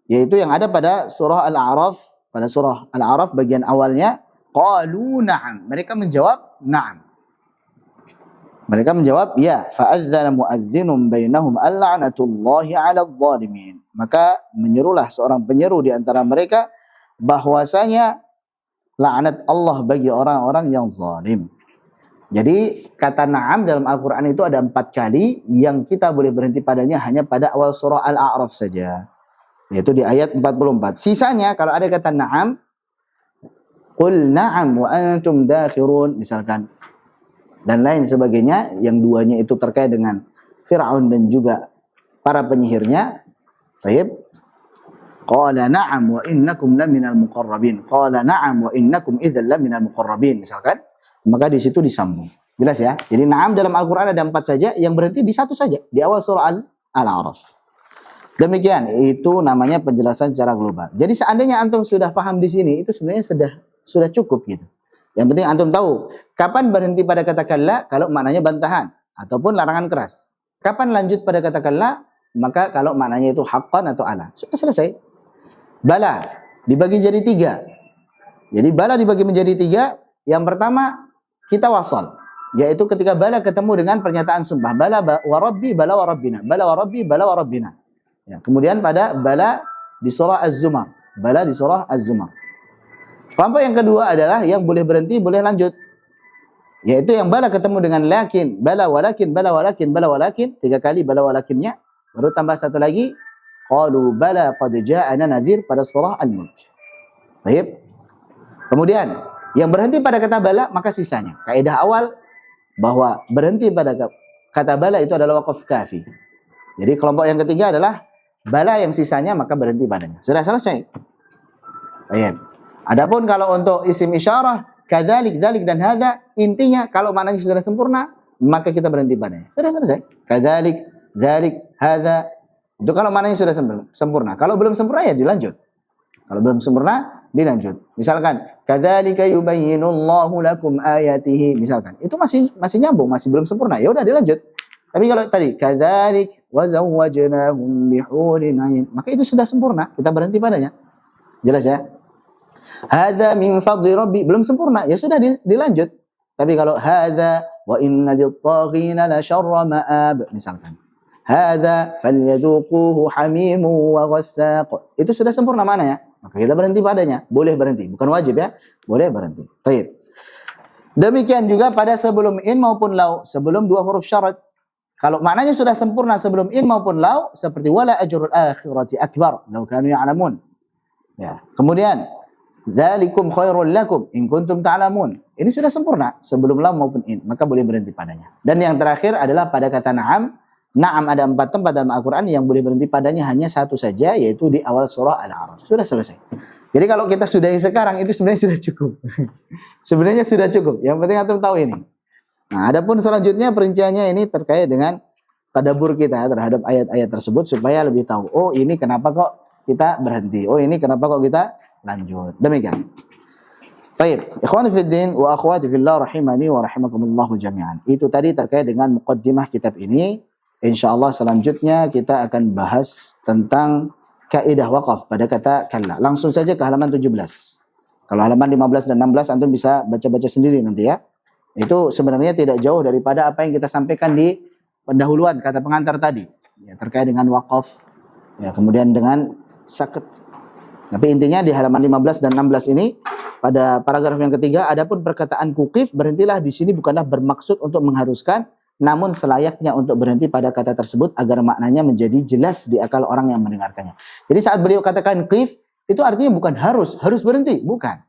Yaitu yang ada pada surah Al-A'raf, pada surah Al-A'raf bagian awalnya qalu na'am. Mereka menjawab na'am. Mereka menjawab ya. Fa'adzana mu'adzinun bainahum al-la'natullahi 'alal zalimin. Maka menyerulah seorang penyeru di antara mereka bahwasanya laknat Allah bagi orang-orang yang zalim. Jadi kata na'am dalam Al-Quran itu ada 4 kali yang kita boleh berhenti padanya hanya pada awal surah Al-A'raf saja. Yaitu di ayat 44. Sisanya kalau ada kata na'am, qul na'am wa antum dakhirun misalkan. Dan lain sebagainya. Yang duanya itu terkait dengan Fir'aun dan juga para penyihirnya. Baik. Qala na'am wa innakum laminal muqarrabin. Qala na'am wa innakum idzal laminal muqarrabin misalkan. Maka di situ disambung. Jelas ya? Jadi na'am dalam Al-Quran ada 4 saja, yang berhenti di satu saja, di awal surah Al-A'raf. Demikian, itu namanya penjelasan secara global. Jadi seandainya antum sudah paham di sini, itu sebenarnya sudah cukup gitu. Yang penting antum tahu, kapan berhenti pada kata kalla, kalau maknanya bantahan, ataupun larangan keras. Kapan lanjut pada kata kalla, maka kalau maknanya itu haqqan atau ala. Sudah selesai. Bala, dibagi jadi 3. Jadi bala dibagi menjadi 3, yang pertama, kita wasal, yaitu ketika bala ketemu dengan pernyataan sumpah, bala wa rabbi bala wa rabbina, bala wa rabbi bala wa rabbina. Ya, kemudian pada bala di surah Az-Zumar, bala di surah Az-Zumar. Kelompok yang kedua adalah yang boleh berhenti, boleh lanjut, yaitu yang bala ketemu dengan lakin, bala walakin, bala walakin, bala walakin, 3 kali bala walakinnya, baru tambah 1 lagi, qalu bala qad ja'ana nadhir pada surah Al-Mulk. Baik. Kemudian yang berhenti pada kata bala maka sisanya. Kaidah awal bahwa berhenti pada kata bala itu adalah waqaf kafi. Jadi kelompok yang ketiga adalah bala yang sisanya maka berhenti padanya. Sudah selesai. Baik. Adapun kalau untuk isim isyarah kadzalik, dzalik dan hadza, intinya kalau maknanya sudah sempurna maka kita berhenti padanya. Sudah selesai. Kadzalik, dzalik, hadza. Itu kalau maknanya sudah sempurna. Kalau belum sempurna ya dilanjut. Kalau belum sempurna dilanjut. Misalkan kadzalika yubayyinullahu lakum ayatihi, misalkan. Itu masih nyambung, masih belum sempurna. Ya udah dilanjut. Tapi kalau tadi kadzalik wa zawwajnahum bihurin ain, maka itu sudah sempurna, kita berhenti padanya. Jelas ya? Hadza min fadli rabbi, belum sempurna, ya sudah dilanjut. Tapi kalau hadza wa inna lit-taghina la syarra ma'ab, misalkan. Hadza falyadhuquhu hamimu wa ghassaq. Itu sudah sempurna mana ya? Maka kita berhenti padanya. Boleh berhenti, bukan wajib ya. Boleh berhenti. Baik. Demikian juga pada sebelum in maupun lau, sebelum dua huruf syarat. Kalau maknanya sudah sempurna sebelum in maupun lau, seperti wala ajrul akhirati akbar law kanu ya'lamun. Ya. Kemudian dzalikum khairul lakum in kuntum ta'lamun. Ini sudah sempurna sebelum lau maupun in, maka boleh berhenti padanya. Dan yang terakhir adalah pada kata na'am. Na'am ada 4 tempat dalam Al-Quran yang boleh berhenti padanya hanya satu saja, yaitu di awal surah Al-A'raf. Sudah selesai. Jadi kalau kita sudahi sekarang itu sebenarnya sudah cukup. Sebenarnya sudah cukup. Yang penting antum tahu ini. Nah, adapun selanjutnya perinciannya ini terkait dengan tadabbur kita terhadap ayat-ayat tersebut supaya lebih tahu. Oh, ini kenapa kok kita berhenti? Oh, ini kenapa kok kita lanjut? Demikian. Baik, ikhwani fid din wa akhwati fillah rahimani wa rahimakumullah jami'an. Itu tadi terkait dengan muqaddimah kitab ini. Insyaallah selanjutnya kita akan bahas tentang kaidah waqaf pada kata kalla. Langsung saja ke halaman 17. Kalau halaman 15 dan 16 antum bisa baca-baca sendiri nanti ya. Itu sebenarnya tidak jauh daripada apa yang kita sampaikan di pendahuluan kata pengantar tadi. Ya, terkait dengan waqaf, ya, kemudian dengan sakit. Tapi intinya di halaman 15 dan 16 ini pada paragraf yang ketiga, adapun perkataan kukif, berhentilah di sini bukanlah bermaksud untuk mengharuskan, namun selayaknya untuk berhenti pada kata tersebut agar maknanya menjadi jelas di akal orang yang mendengarkannya. Jadi saat beliau katakan qif, itu artinya bukan harus berhenti, bukan.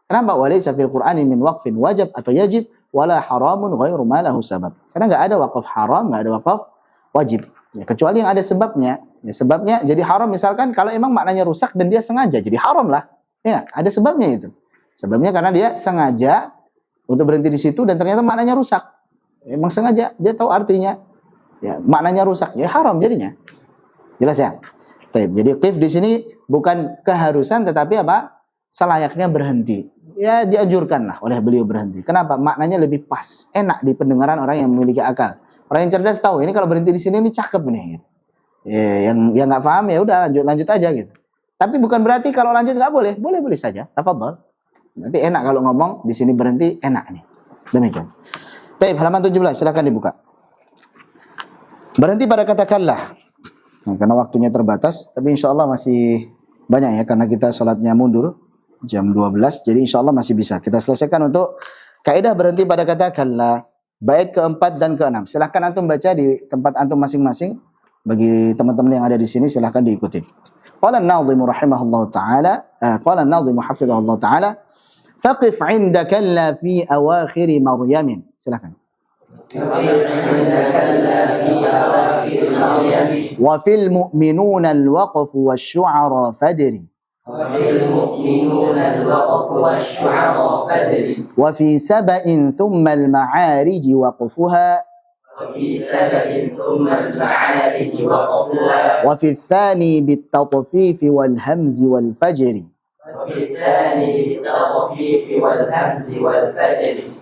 Kenapa? Walaysa fil Qur'ani min waqfin wajib atau yajib wala haramun ghairu ma lahu sabab. Karena enggak ada waqaf haram, enggak ada waqaf wajib. Ya, kecuali yang ada sebabnya. Ya, sebabnya jadi haram misalkan kalau emang maknanya rusak dan dia sengaja jadi haram lah. Ya, ada sebabnya itu. Sebabnya karena dia sengaja untuk berhenti di situ dan ternyata maknanya rusak. Emang sengaja, dia tahu artinya. Ya, maknanya rusak, ya haram jadinya. Jelas ya? Jadi qif di sini bukan keharusan tetapi apa? Selayaknya berhenti. Ya dianjurkanlah oleh beliau berhenti. Kenapa? Maknanya lebih pas, enak di pendengaran orang yang memiliki akal. Orang yang cerdas tahu ini kalau berhenti di sini ini cakep nih. Gitu. Ya, yang nggak paham ya udah lanjut aja gitu. Tapi bukan berarti kalau lanjut nggak boleh, boleh saja. Tafadhol. Tapi enak kalau ngomong di sini berhenti enak nih. Demikian. Baik, halaman 17 silakan dibuka. Berhenti pada kata kallah. Nah, karena waktunya terbatas, tapi insya Allah masih banyak ya karena kita sholatnya mundur jam 12, jadi insya Allah masih bisa. Kita selesaikan untuk kaidah berhenti pada kata kallah. Bait keempat dan keenam. Silahkan antum baca di tempat antum masing-masing. Bagi teman-teman yang ada di sini silahkan diikuti. Qala an-nadhim rahimahullah ta'ala, qala an-nadhim hafizahullah ta'ala, faqif 'inda kalla fi awakhir Maryam. Silahkan. Wa fil mu'minuna al-waqf wasyu'ara fadri. وفي سبأ ثم المعارج وقفها وفي الثاني بالتطفيف والهمز والفجر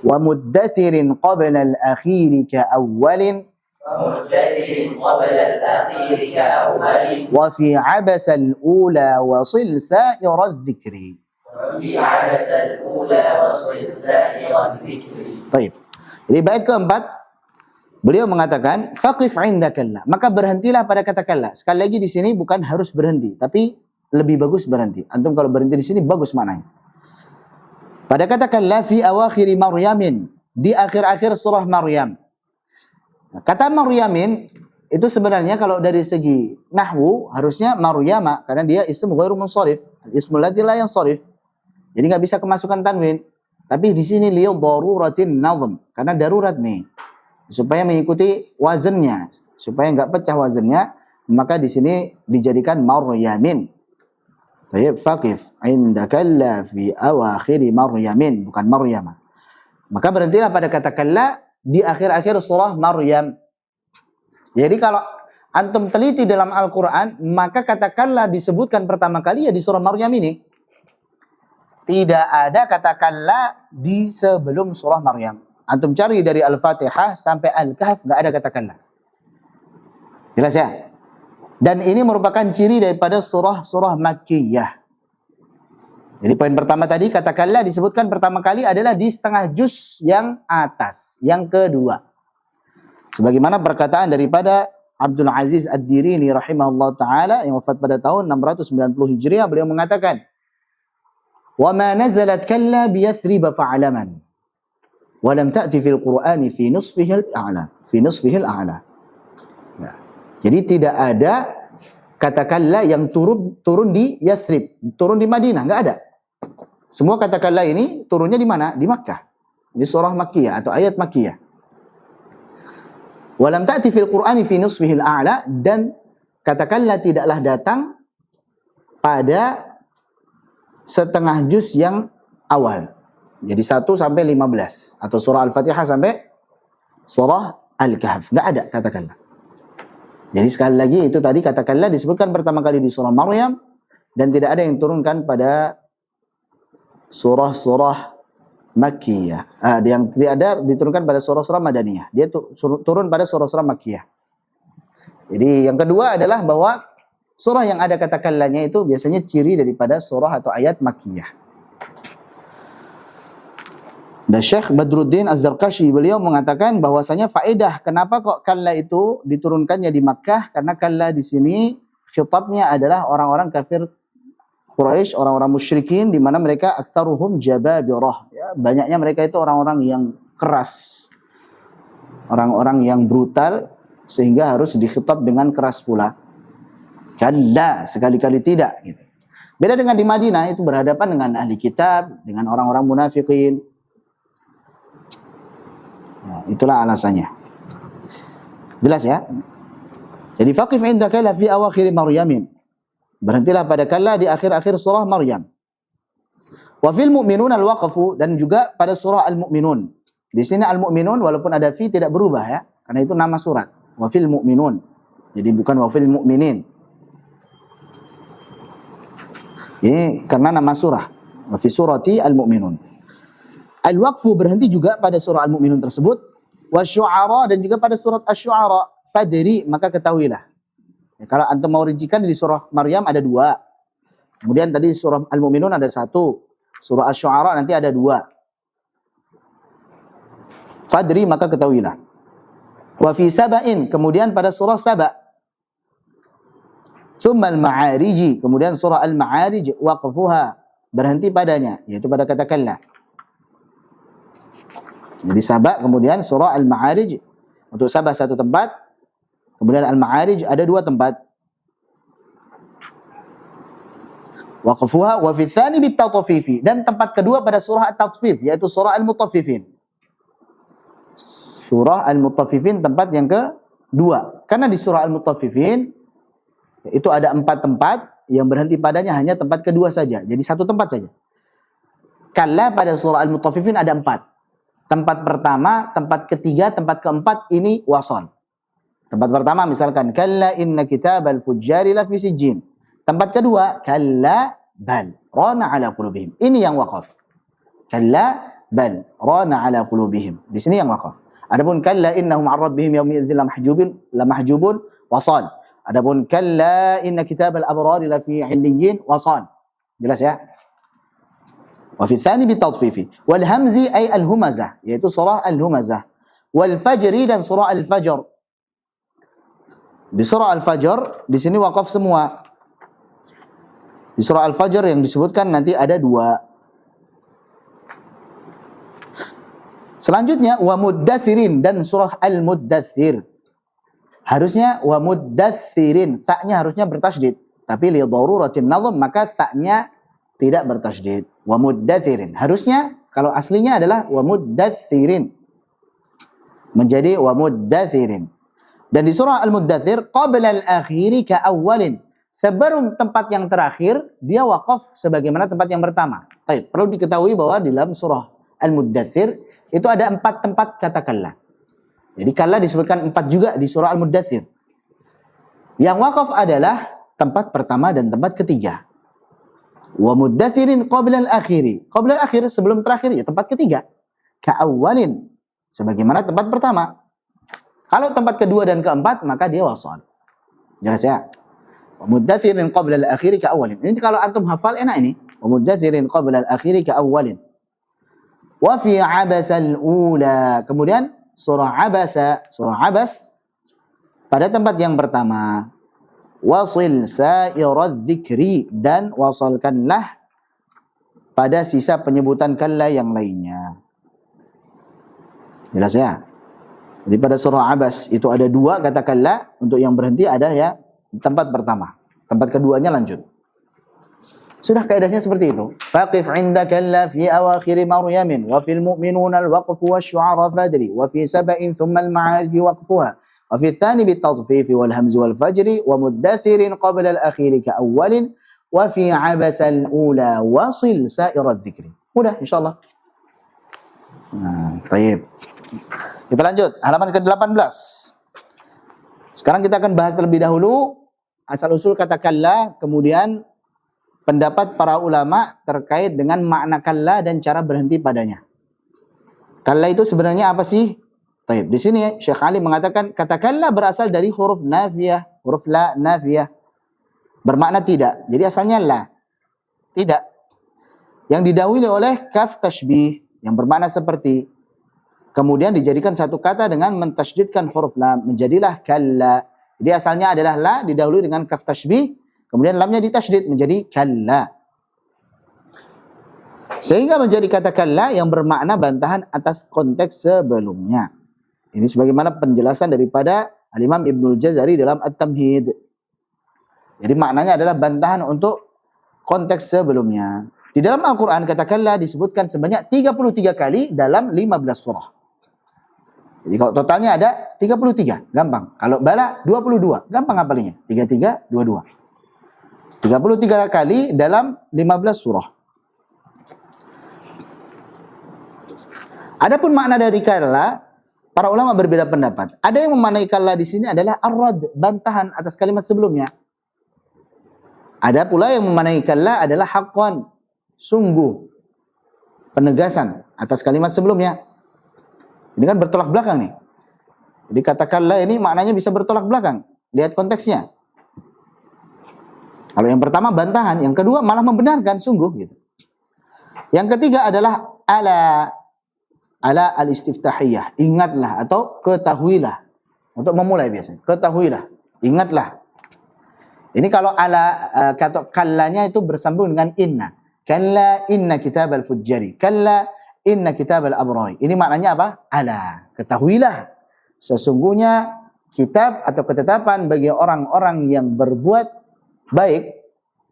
ومدثر قبل الأخير كأول وفي عبس الأولى وصل سائر الذكر. طيب. Jadi bait keempat beliau mengatakan faqif 'inda kalla, maka berhentilah pada kata kalla. Sekali lagi di sini bukan harus berhenti, tapi lebih bagus berhenti. Antum kalau berhenti di sini bagus maknanya. Pada kata kalla fi awakhir Maryamin, di akhir-akhir surah Maryam. Kata Maryamin itu sebenarnya kalau dari segi nahwu harusnya Maryama karena dia ism ghairu munsharif, ismul ladzi la yansharif. Jadi nggak bisa kemasukan tanwin. Tapi di sini li daruratin nazm, karena darurat nih. Supaya mengikuti wazannya, supaya nggak pecah wazannya, maka di sini dijadikan maryamin. Tayyib faqif indaka la fi awakhir maryamin, bukan maryama. Maka berhentilah pada kata kalla di akhir-akhir surah Maryam. Jadi kalau antum teliti dalam Al-Quran, maka kata kalla disebutkan pertama kali ya di surah Maryam ini. Tidak ada kata kalla di sebelum surah Maryam. Antum cari dari Al-Fatihah sampai Al-Kahf, nggak ada kata kalla. Jelas ya? Dan ini merupakan ciri daripada surah-surah Makkiyah. Jadi poin pertama tadi, kata kalla disebutkan pertama kali adalah di setengah juz yang atas. Yang kedua, sebagaimana perkataan daripada Abdul Aziz Ad-Dirini rahimahullah ta'ala yang wafat pada tahun 690 Hijriah, beliau mengatakan, وَمَا نَزَلَتْ كَلَّا بِيَثْرِبَ فَعَلَمًا وَلَمْ تَأْتِ فِي الْقُرْآنِ فِي نُصْفِهِ الْأَعْلَى. Nah, jadi tidak ada kata kalla yang turun di Yathrib, turun di Madinah, nggak ada. Semua kata kalla ini turunnya di mana? Di Makkah. Di surah Makkiyah atau ayat Makkiyah. Walam ta'ti fil Qur'ani fi nisfihi al-a'la, dan kata kalla tidaklah datang pada setengah juz yang awal. Jadi 1 sampai 15 atau surah Al-Fatihah sampai surah Al-Kahf. Enggak ada kata kalla. Jadi sekali lagi itu tadi kata kalla disebutkan pertama kali di surah Maryam dan tidak ada yang turunkan pada surah-surah Makkiyah. Yang tidak ada diturunkan pada surah-surah Madaniyah. Dia turun pada surah-surah Makkiyah. Jadi yang kedua adalah bahwa surah yang ada kata kallanya itu biasanya ciri daripada surah atau ayat Makkiyah. Dan Syekh Badruddin Az-Zarqashi beliau mengatakan bahwasanya faedah kenapa kok kalla itu diturunkannya di Makkah, karena kalla di sini khitabnya adalah orang-orang kafir Quraisy, orang-orang musyrikin, di mana mereka aktsaruhum jababirah, ya, banyaknya mereka itu orang-orang yang keras, orang-orang yang brutal, sehingga harus dikhitab dengan keras pula. Kalla, sekali-kali tidak gitu. Beda dengan di Madinah, itu berhadapan dengan ahli kitab, dengan orang-orang munafikin. Nah, itulah alasannya. Jelas ya? Jadi faqif indaka la fi awakhir Maryamin. Berhentilah pada kalla di akhir-akhir surah Maryam. Wa fil mu'minun al-waqfu, dan juga pada surah Al-Mu'minun. Di sini Al-Mu'minun walaupun ada fi tidak berubah ya, karena itu nama surat. Wa fil mu'minun. Jadi bukan wa fil mu'minin. Ini karena nama surah. Wa fi surati Al-Mu'minun. Al-waqfu berhenti juga pada surah Al-Mu'minun tersebut. Wa syu'ara, dan juga pada surat Asy-Syu'ara. Fadri, maka ketahuilah. Ya, kalau antum mau rincikan di surah Maryam ada 2. Kemudian tadi surah Al-Mu'minun ada 1. Surah Asy-Syu'ara nanti ada 2. Fadri, maka ketahuilah. Wa fi saba'in, kemudian pada surah Saba. Tsumma al-Ma'arij, kemudian surah Al-Ma'arij waqfuha, berhenti padanya, yaitu pada kata kalla. Jadi Saba, kemudian surah Al-Ma'arij. Untuk Saba 1 tempat, kemudian Al-Ma'arij ada 2 tempat. Waqfuha wa fi tsani bit-tatfifi, dan tempat kedua pada surah At-Tatfif, yaitu surah Al-Mutaffifin. Surah Al-Mutaffifin tempat yang kedua. Karena di surah Al-Mutaffifin itu ada 4 tempat, yang berhenti padanya hanya tempat kedua saja. Jadi 1 tempat saja. Kalla pada surah Al-Mutaffifin ada 4. Tempat pertama, tempat ketiga, tempat keempat ini wasal. Tempat pertama misalkan kalla inna kitabal fujjari lafi sijjin. Tempat kedua kalla bal rana ala qulubihim. Ini yang waqaf. Kalla bal rana ala qulubihim. Di sini yang waqaf. Adapun kalla innahum 'an rabbihim yawma idzin lamahjubun wasal. Adapun kalla inna kitabal abrari lafi 'illiyyin wasal. Jelas ya? Wa fi tsani bitadfifi. Wal hamzi ay al-humazah, yaitu surah al-humazah. Wal fajri, dan surah al-fajr. Di surah Al-Fajr, di sini wakaf semua. Di surah Al-Fajr yang disebutkan nanti ada 2. Selanjutnya wa muddatsirin, dan surah Al-Muddatsir. Harusnya wa muddatsirin, sa-nya harusnya bertasydid, tapi li daruratin nazm maka sa-nya tidak bertasydid. Wa muddathirin. Harusnya kalau aslinya adalah wa muddathirin. Menjadi wa muddathirin. Dan di surah Al-Muddathir qabla al-akhiri ka awwalin. Sebelum tempat yang terakhir dia waqaf sebagaimana tempat yang pertama. Baik, perlu diketahui bahwa di dalam surah Al-Muddathir itu ada 4 tempat kata kalla. Jadi kalla disebutkan 4 juga di surah Al-Muddathir. Yang waqaf adalah tempat pertama dan tempat ketiga. Wa muddathirin qabla al-akhiri. Qabla al-akhir sebelum terakhir ya tempat ketiga. Ka awwalin sebagaimana tempat pertama. Kalau tempat kedua dan keempat maka dia wasal. Jelas ya? Wa muddathirin qabla al-akhiri ka awwalin. Ini kalau antum hafal enak ini. Wa muddathirin qabla al-akhiri ka awwalin. Wa fi abasal ula. Kemudian surah Abas pada tempat yang pertama. Wasil sa'iradz dzikri, dan wasalkanlah pada sisa penyebutan kalla yang lainnya. Jelas ya? Jadi pada surah Abas itu ada 2 kata kalla, untuk yang berhenti ada ya tempat pertama. Tempat keduanya lanjut. Sudah kaidahnya seperti itu. Faqif 'inda kalla fi awakhir Maryamin wa fil mu'minuna al-waqfu wasyu'ara fadri wa fi sab'in thumma al-ma'arij waqfuha wa fi tsani bit-tadfif wal hamz wal fajri wa muddathirin qabla al-akhir ka awwalin wa fi 'abasa al-ula wasil sa'iradz dzikri. Mudah insyaallah. Nah, baik. Kita lanjut halaman ke-18. Sekarang kita akan bahas terlebih dahulu asal usul kata kalla, kemudian pendapat para ulama terkait dengan makna kalla dan cara berhenti padanya. Kalla itu sebenarnya apa sih? Baik, di sini Syekh Ali mengatakan kata kalla berasal dari huruf nafiyah, huruf la nafiyah. Bermakna tidak. Jadi asalnya la. Tidak. Yang didahului oleh kaf tashbih yang bermakna seperti. Kemudian dijadikan satu kata dengan mentasydidkan huruf lam, menjadilah kalla. Jadi asalnya adalah la didahului dengan kaf tashbih, kemudian lamnya ditasydid menjadi kalla. Sehingga menjadi kata kalla yang bermakna bantahan atas konteks sebelumnya. Ini sebagaimana penjelasan daripada Al-Imam Ibnul Jazari dalam At-Tamhid. Jadi maknanya adalah bantahan untuk konteks sebelumnya. Di dalam Al-Quran kata kalla disebutkan sebanyak 33 kali dalam 15 surah. Jadi kalau totalnya ada 33, gampang. Kalau bala 22, gampang ngapalinya. 33, 22. 33 kali dalam 15 surah. Adapun makna dari kalla, para ulama berbeda pendapat. Ada yang memaknai kalla di sini adalah ar-rad, bantahan atas kalimat sebelumnya. Ada pula yang memaknai kalla adalah haqqan, sungguh, penegasan atas kalimat sebelumnya. Ini kan bertolak belakang nih. Jadi kata kalla ini maknanya bisa bertolak belakang. Lihat konteksnya. Kalau yang pertama bantahan, yang kedua malah membenarkan, sungguh gitu. Yang ketiga adalah ala al-istiftahiyah, ingatlah atau ketahuilah. Untuk memulai biasanya, ketahuilah, ingatlah. Ini kalau kata kallanya itu bersambung dengan inna. Kalla inna kitabal fujjari. Kalla inna kitabal abrari. Ini maknanya apa? Ala, ketahuilah. Sesungguhnya kitab atau ketetapan bagi orang-orang yang berbuat baik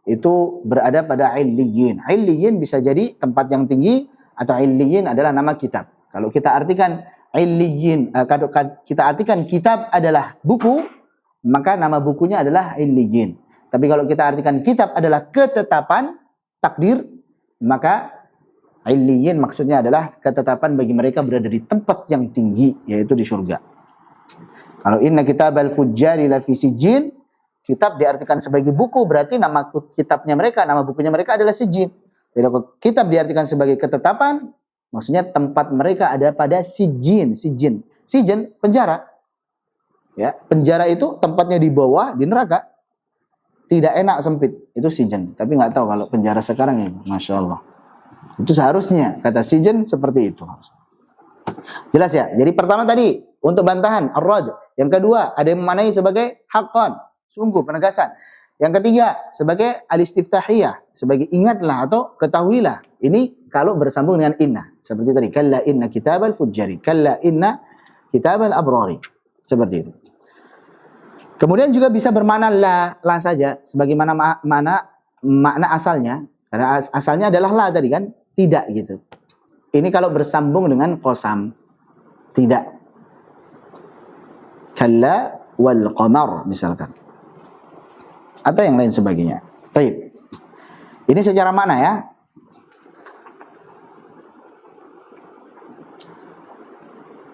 itu berada pada illiyin. Illiyin bisa jadi tempat yang tinggi atau illiyin adalah nama kitab. Kalau kita artikan illiyin, kalau kita artikan kitab adalah buku, maka nama bukunya adalah illiyin. Tapi kalau kita artikan kitab adalah ketetapan, takdir, maka illiyin maksudnya adalah ketetapan bagi mereka berada di tempat yang tinggi, yaitu di surga. Kalau inna kitabal fujjari lafi sijjin, kitab diartikan sebagai buku, berarti nama kitabnya mereka, nama bukunya mereka adalah sijjin. Jadi kalau kitab diartikan sebagai ketetapan, maksudnya tempat mereka ada pada sijjin. Sijjin, penjara. Ya, penjara itu tempatnya di bawah, di neraka. Tidak enak, sempit. Itu sijjin. Tapi nggak tahu kalau penjara sekarang ya, Masya Allah. Itu seharusnya kata sijjin seperti itu. Jelas ya? Jadi pertama tadi untuk bantahan ar-rad. Yang kedua ada yang memaknai sebagai haqqan, sungguh, penegasan. Yang ketiga sebagai al-istiftahiyah, sebagai ingatlah atau ketahuilah. Ini kalau bersambung dengan inna. Seperti tadi, kalla inna kitabal fujjari, kalla inna kitabal abrari. Seperti itu. Kemudian juga bisa bermakna la saja sebagaimana makna asalnya. Karena asalnya adalah la tadi kan, tidak gitu. Ini kalau bersambung dengan qasam, tidak. Kalla wal qamar misalkan. Atau yang lain sebagainya. Baik. Ini secara makna ya.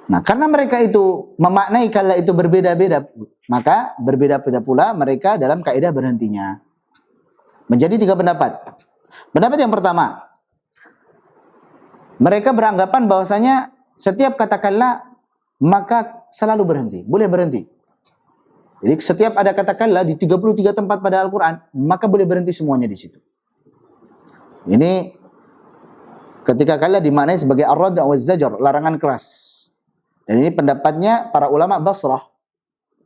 Nah, karena mereka itu memaknai kalla itu berbeda-beda, maka berbeda-beda pula mereka dalam kaidah berhentinya. Menjadi 3 pendapat. Pendapat yang pertama, mereka beranggapan bahwasanya setiap kata kalla maka selalu berhenti, boleh berhenti. Jadi setiap ada kata kalla di 33 tempat pada Al-Qur'an, maka boleh berhenti semuanya di situ. Ini ketika kalla dimaknai sebagai ar-rad wa zajar, larangan keras. Dan ini pendapatnya para ulama Basrah,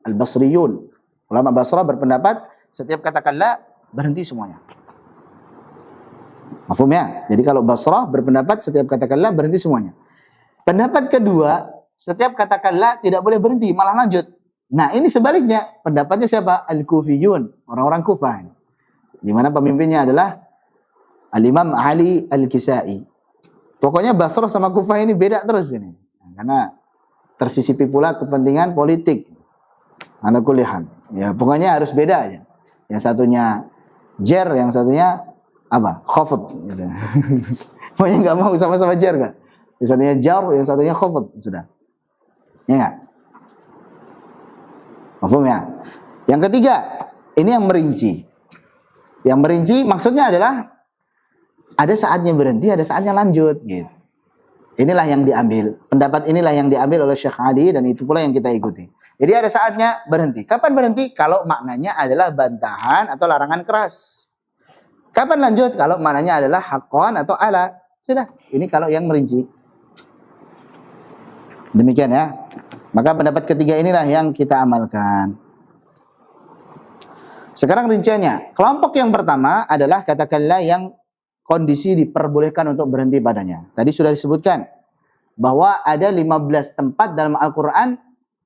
Al-Basriyun. Ulama Basrah berpendapat setiap kata kalla berhenti semuanya. Mafhum ya? Jadi kalau Basrah berpendapat setiap kata kalla berhenti semuanya. Pendapat kedua, setiap kata kalla tidak boleh berhenti, malah lanjut. Nah, ini sebaliknya. Pendapatnya siapa? Al-Kufiyun, orang-orang Kufah. Di mana pemimpinnya adalah Al-Imam Ali Al-Kisai. Pokoknya Basrah sama Kufah ini beda terus ini. Karena tersisipi pula kepentingan politik. Ala kulihan. Ya, pokoknya harus beda aja. Yang satunya jer, yang satunya apa? Khafd gitu. Pokoknya enggak mau sama-sama jer enggak? Yang satunya jar, yang satunya khafd sudah. Ya enggak? Mafhum ya? Yang ketiga, ini yang merinci. Yang merinci maksudnya adalah ada saatnya berhenti, ada saatnya lanjut gitu. Inilah yang diambil. Pendapat inilah yang diambil oleh Syekh Ali dan itu pula yang kita ikuti. Jadi ada saatnya berhenti. Kapan berhenti? Kalau maknanya adalah bantahan atau larangan keras. Kapan lanjut? Kalau maknanya adalah haqqan atau ala. Sudah. Ini kalau yang merinci. Demikian ya. Maka pendapat ketiga inilah yang kita amalkan. Sekarang rinciannya. Kelompok yang pertama adalah katakanlah yang kondisi diperbolehkan untuk berhenti padanya. Tadi sudah disebutkan bahwa ada 15 tempat dalam Al-Quran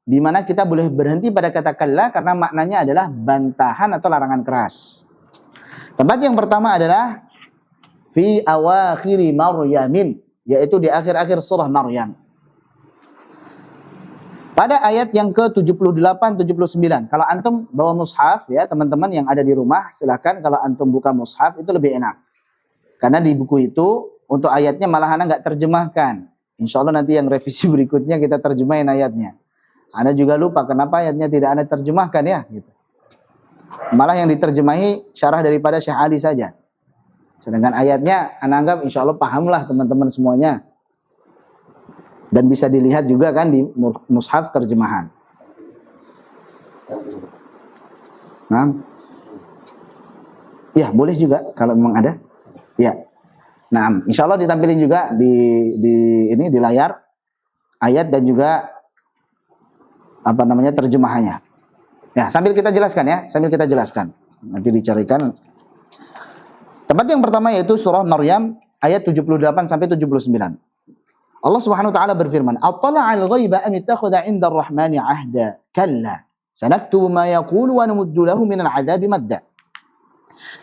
di mana kita boleh berhenti pada kata kalla karena maknanya adalah bantahan atau larangan keras. Tempat yang pertama adalah fi awakhiri Maryamin, yaitu di akhir-akhir surah Maryam. Pada ayat yang ke-78 79. Kalau antum bawa mushaf ya, teman-teman yang ada di rumah, silakan kalau antum buka mushaf itu lebih enak. Karena di buku itu untuk ayatnya malah Anda nggak terjemahkan. Insya Allah nanti yang revisi berikutnya kita terjemahin ayatnya. Anda juga lupa kenapa ayatnya tidak Anda terjemahkan ya. Gitu. Malah yang diterjemahi syarah daripada Syekh Ali saja. Sedangkan ayatnya Anda anggap insya Allah pahamlah teman-teman semuanya. Dan bisa dilihat juga kan di mushaf terjemahan. Nah, ya boleh juga kalau memang ada. Ya, nah, insya Allah ditampilin juga di layar ayat dan juga apa namanya terjemahannya. Ya, sambil kita jelaskan. Nanti dicarikan. Tempat yang pertama yaitu surah Maryam ayat 78 sampai 79. Allah Subhanahu wa taala berfirman, "Attala'al ghaiba am ittakhadha 'inda ar-rahmani 'ahda? Kalla, sanaktubu ma yaqulu wa namuddu lahu minal 'adzabi madda."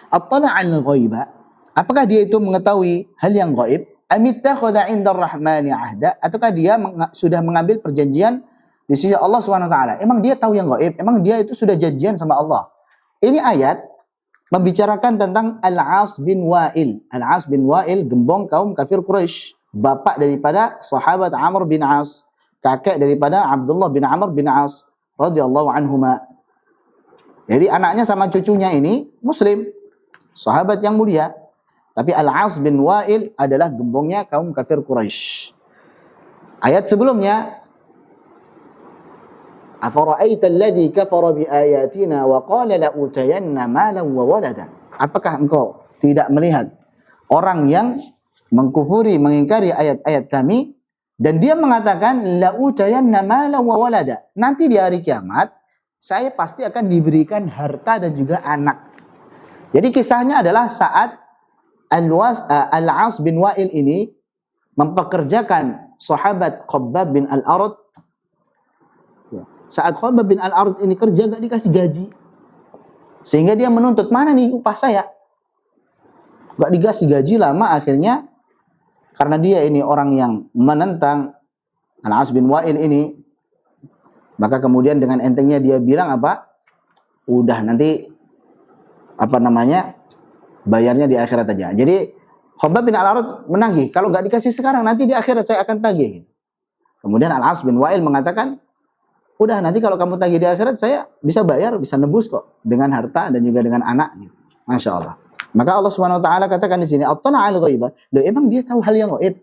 Attala'al ghaiba, apakah dia itu mengetahui hal yang gaib? Am ittakhadha 'inda ar-rahmani 'ahda, ataukah dia sudah mengambil perjanjian di sisi Allah Subhanahu wa taala? Emang dia tahu yang gaib? Emang dia itu sudah janjian sama Allah? Ini ayat membicarakan tentang Al-As bin Wa'il. Al-As bin Wa'il gembong kaum kafir Quraisy. Bapak daripada sahabat Amr bin As, kakek daripada Abdullah bin Amr bin As radhiyallahu anhuma. Jadi anaknya sama cucunya ini muslim, sahabat yang mulia. Tapi Al-As bin Wa'il adalah gembongnya kaum kafir Quraisy. Ayat sebelumnya, afara'aita alladhi kafara bi ayatina wa qala la utayanna malan wa walada. Apakah engkau tidak melihat orang yang mengkufuri, mengingkari ayat-ayat kami dan dia mengatakan la utayanna malan wa walada. Nanti di hari kiamat saya pasti akan diberikan harta dan juga anak. Jadi kisahnya adalah saat Al-As bin Wa'il ini mempekerjakan sahabat Khabbab bin Al-Arat. Saat Khabbab bin Al-Arat ini kerja gak dikasih gaji. Sehingga dia menuntut, mana nih upah saya? Gak dikasih gaji lama, akhirnya karena dia ini orang yang menentang Al-As bin Wa'il ini, maka kemudian dengan entengnya dia bilang apa? Udah nanti bayarnya di akhirat aja. Jadi Khabbab bin Al-Arat menagih, kalau nggak dikasih sekarang nanti di akhirat saya akan tagih. Kemudian Al-As bin Wa'il mengatakan, udah nanti kalau kamu tagih di akhirat saya bisa bayar, bisa nebus kok dengan harta dan juga dengan anak. Gitu. Masya Allah. Maka Allah Subhanahu Wa Taala katakan di sini, At-tala'al ghaibah. Emang dia tahu hal yang gaib?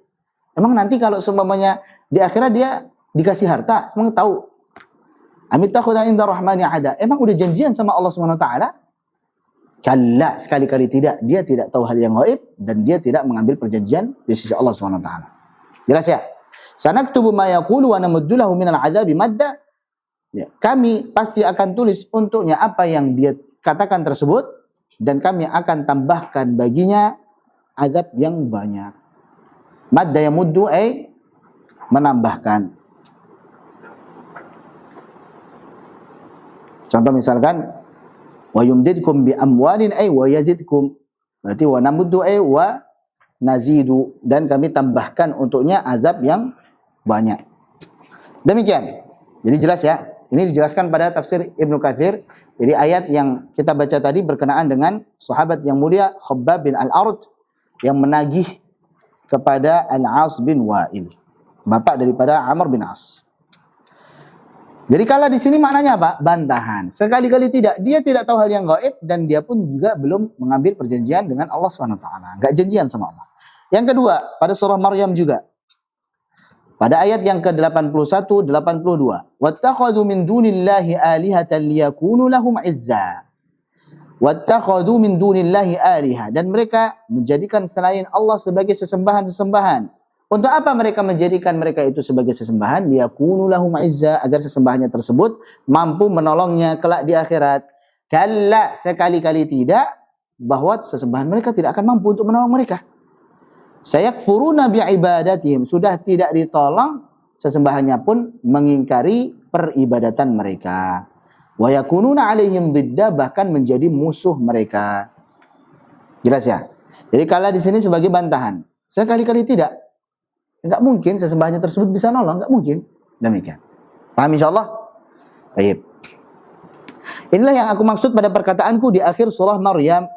Emang nanti kalau seumpamanya di akhirat dia dikasih harta, emang tahu? Amit takhudha inda rahmani ada. Emang udah janjian sama Allah Subhanahu Wa Taala? Kalla, sekali-kali tidak. Dia tidak tahu hal yang gaib dan dia tidak mengambil perjanjian di sisi Allah Subhanahu Wa Taala. Jelas ya? Sanaktubu ma yaqulu wa namuddu lahu minal 'adzabi madda. Ya, kami pasti akan tulis untuknya apa yang dia katakan tersebut dan kami akan tambahkan baginya azab yang banyak. Madda yamuddu ay menambahkan. Contoh misalkan wa yumdidkum bi amwalin ay wa yazidkum. Berarti wa namuddu ay wa nazidu, dan kami tambahkan untuknya azab yang banyak. Demikian. Jadi jelas ya. Ini dijelaskan pada tafsir Ibnu Katsir. Jadi ayat yang kita baca tadi berkenaan dengan sahabat yang mulia Khabbab bin Al-Arat yang menagih kepada Al-As bin Wa'il, bapak daripada Amr bin As. Jadi kalau di sini maknanya apa? Bantahan. Sekali-kali tidak, dia tidak tahu hal yang gaib dan dia pun juga belum mengambil perjanjian dengan Allah Subhanahu wa taala. Enggak janjian sama Allah. Yang kedua, pada surah Maryam juga. Pada ayat yang ke-81 82, wattakhadhu min dunillahi alihatan liyakunu lahum izza. Wattakhadhu min dunillahi aliha, dan mereka menjadikan selain Allah sebagai sesembahan-sesembahan. Untuk apa mereka menjadikan mereka itu sebagai sesembahan? Liyakunu lahum izza, agar sesembahannya tersebut mampu menolongnya kelak di akhirat. Kalla, sekali-kali tidak, bahwa sesembahan mereka tidak akan mampu untuk menolong mereka. Sayakfuruna bi'ibadatihim, sudah tidak ditolong, sesembahannya pun mengingkari peribadatan mereka. Wa yakununa 'alaihim didda, bahkan menjadi musuh mereka. Jelas ya? Jadi kalau di sini sebagai bantahan. Sekali-kali tidak. Enggak mungkin sesembahannya tersebut bisa nolong, enggak mungkin. Demikian. Paham insyaallah? Baik. Inilah yang aku maksud pada perkataanku di akhir surah Maryam.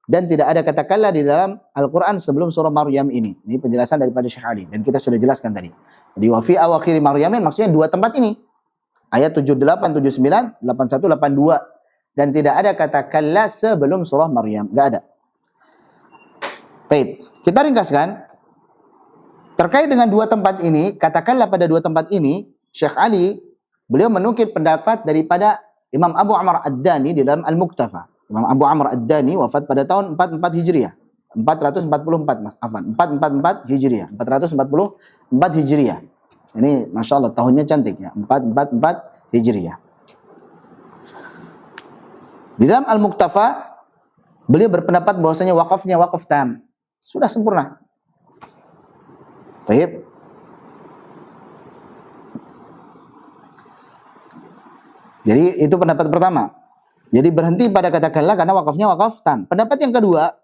Dan tidak ada kata kalla di dalam Al-Quran sebelum surah Maryam ini. Ini penjelasan daripada Syekh Ali. Dan kita sudah jelaskan tadi. Di wa fi awakhiri Maryamin maksudnya dua tempat ini. Ayat 78, 79, 81, 82. Dan tidak ada kata kalla sebelum surah Maryam. Tidak ada. Baik. Kita ringkaskan. Terkait dengan dua tempat ini, kata kalla pada dua tempat ini, Syekh Ali, beliau menukil pendapat daripada Imam Abu Amr Ad-Dani di dalam Al-Muqtafa. Imam Abu Amr Ad-Dani wafat pada tahun 44 Hijriah. 444 444 Hijriah. 444 Hijriah. Ini Masya Allah tahunnya cantik ya. 444 Hijriah. Di dalam Al-Muqtafa beliau berpendapat bahwasanya wakafnya wakaf tam. Sudah sempurna. Baik. Jadi itu pendapat pertama. Jadi berhenti pada kata kalla karena wakafnya wakaf tam. Pendapat yang kedua,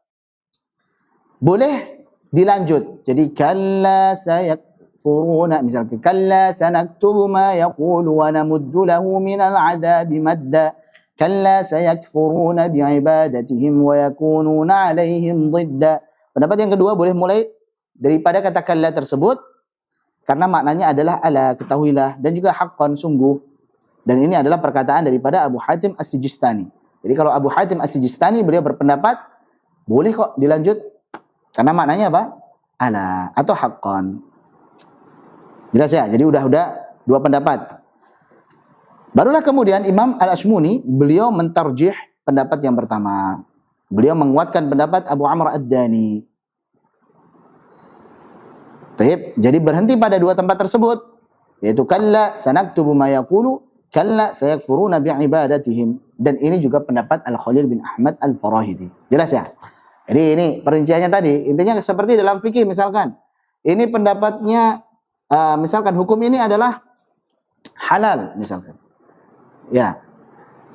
boleh dilanjut. Jadi kalla sayakfuruna, misalnya kalla sanaktubu ma yaqulu wa namuddu lahu minal 'adzabi madda. Kalla sayakfuruna bi'ibadatihim wa yakununa 'alaihim dhidda. Pendapat yang kedua boleh mulai daripada kata kalla tersebut karena maknanya adalah ala, ketahuilah, dan juga haqqan, sungguh. Dan ini adalah perkataan daripada Abu Hatim As-Sijistani. Jadi kalau Abu Hatim As-Sijistani beliau berpendapat boleh kok dilanjut karena maknanya apa? Ala atau haqqan. Jelas ya? Jadi udah dua pendapat. Barulah kemudian Imam Al-Ashmuni beliau mentarjih pendapat yang pertama. Beliau menguatkan pendapat Abu Amr Ad-Dani. Jadi berhenti pada dua tempat tersebut, yaitu kalla sanaktubu ma yaqulu, kalla sayakfuruna bi'ibadatihim. Dan ini juga pendapat Al-Khalil bin Ahmad Al-Farahidi. Jelas ya? Jadi ini perinciannya tadi. Intinya seperti dalam fikih misalkan. Ini pendapatnya, misalkan hukum ini adalah halal misalkan. Ya.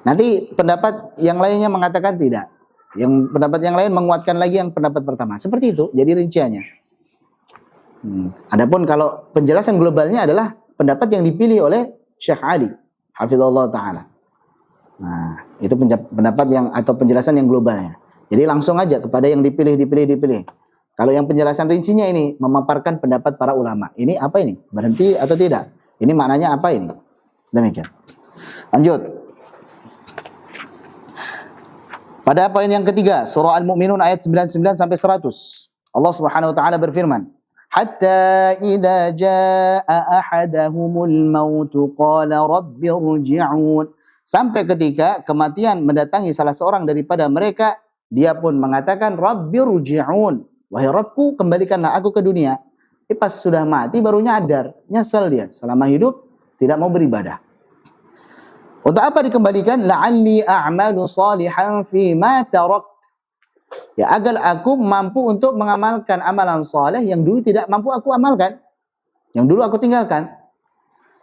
Nanti pendapat yang lainnya mengatakan tidak. Yang pendapat yang lain menguatkan lagi yang pendapat pertama. Seperti itu, jadi rinciannya. Adapun kalau penjelasan globalnya adalah pendapat yang dipilih oleh Syekh Ali, hafizallahu taala. Nah, itu pendapat yang atau penjelasan yang globalnya. Jadi langsung aja kepada yang dipilih. Kalau yang penjelasan rincinya ini memaparkan pendapat para ulama. Ini apa ini? Berhenti atau tidak? Ini maknanya apa ini? Demikian. Lanjut. Pada poin yang ketiga, surah Al-Mu'minun ayat 99 sampai 100. Allah Subhanahu wa taala berfirman, "Hatta idza jaa ahadahumul maut qala rabbi irji'un." Sampai ketika kematian mendatangi salah seorang daripada mereka, dia pun mengatakan, "Rabbi irji'un." Wahai Rabbku, kembalikanlah aku ke dunia. Pas sudah mati baru nyadar, nyesel dia. Selama hidup tidak mau beribadah. Untuk apa dikembalikan? La'alli a'malu salihan fi ma tarakt. Ya, agar aku mampu untuk mengamalkan amalan saleh yang dulu tidak mampu aku amalkan. Yang dulu aku tinggalkan.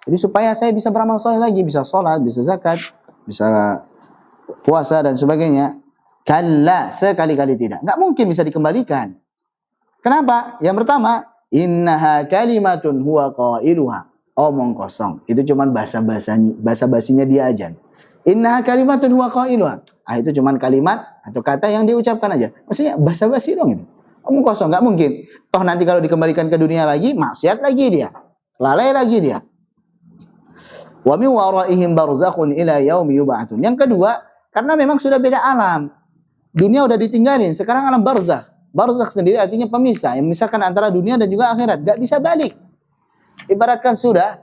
Jadi supaya saya bisa beramal saleh lagi, bisa sholat, bisa zakat, bisa puasa dan sebagainya. Kalla, sekali-kali tidak. Enggak mungkin bisa dikembalikan. Kenapa? Yang pertama, innaha kalimatun huwa qailuha. Omong kosong. Itu cuma bahasa-basinya dia aja. Innaha kalimatun huwa qailuha. Itu cuma kalimat atau kata yang diucapkan aja. Maksudnya basa-basi dong itu. Omong kosong, enggak mungkin. Toh nanti kalau dikembalikan ke dunia lagi, maksiat lagi dia. Lalai lagi dia. Wa min waraihim barzakhun ila yaumi yub'atsun. Yang kedua, karena memang sudah beda alam. Dunia udah ditinggalin, sekarang alam barzakh. Barzakh sendiri artinya pemisah, yang memisahkan antara dunia dan juga akhirat. Gak bisa balik. Ibaratkan sudah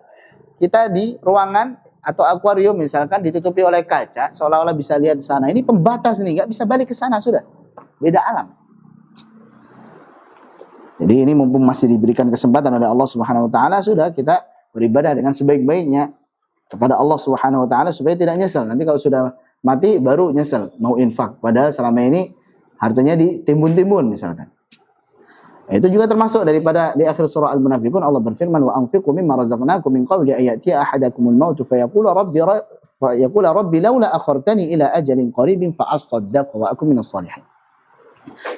kita di ruangan atau akuarium misalkan ditutupi oleh kaca, seolah-olah bisa lihat di sana. Ini pembatas nih, gak bisa balik ke sana sudah. Beda alam. Jadi ini mumpung masih diberikan kesempatan oleh Allah Subhanahu wa taala, sudah kita beribadah dengan sebaik-baiknya kepada Allah Subhanahu wa taala supaya tidak nyesel. Nanti kalau sudah mati baru nyesel mau infak, padahal selama ini hartanya ditimbun-timbun misalkan. Itu juga termasuk daripada di akhir surah Al-Munafiqun Allah berfirman, wa anfiqu mimma razaqnakum min qabli an ya'tiya ahadakumul maut fa yaqula rabbi laula akhartani ila ajalin qaribin fa asaddaq wa akun minas salihin.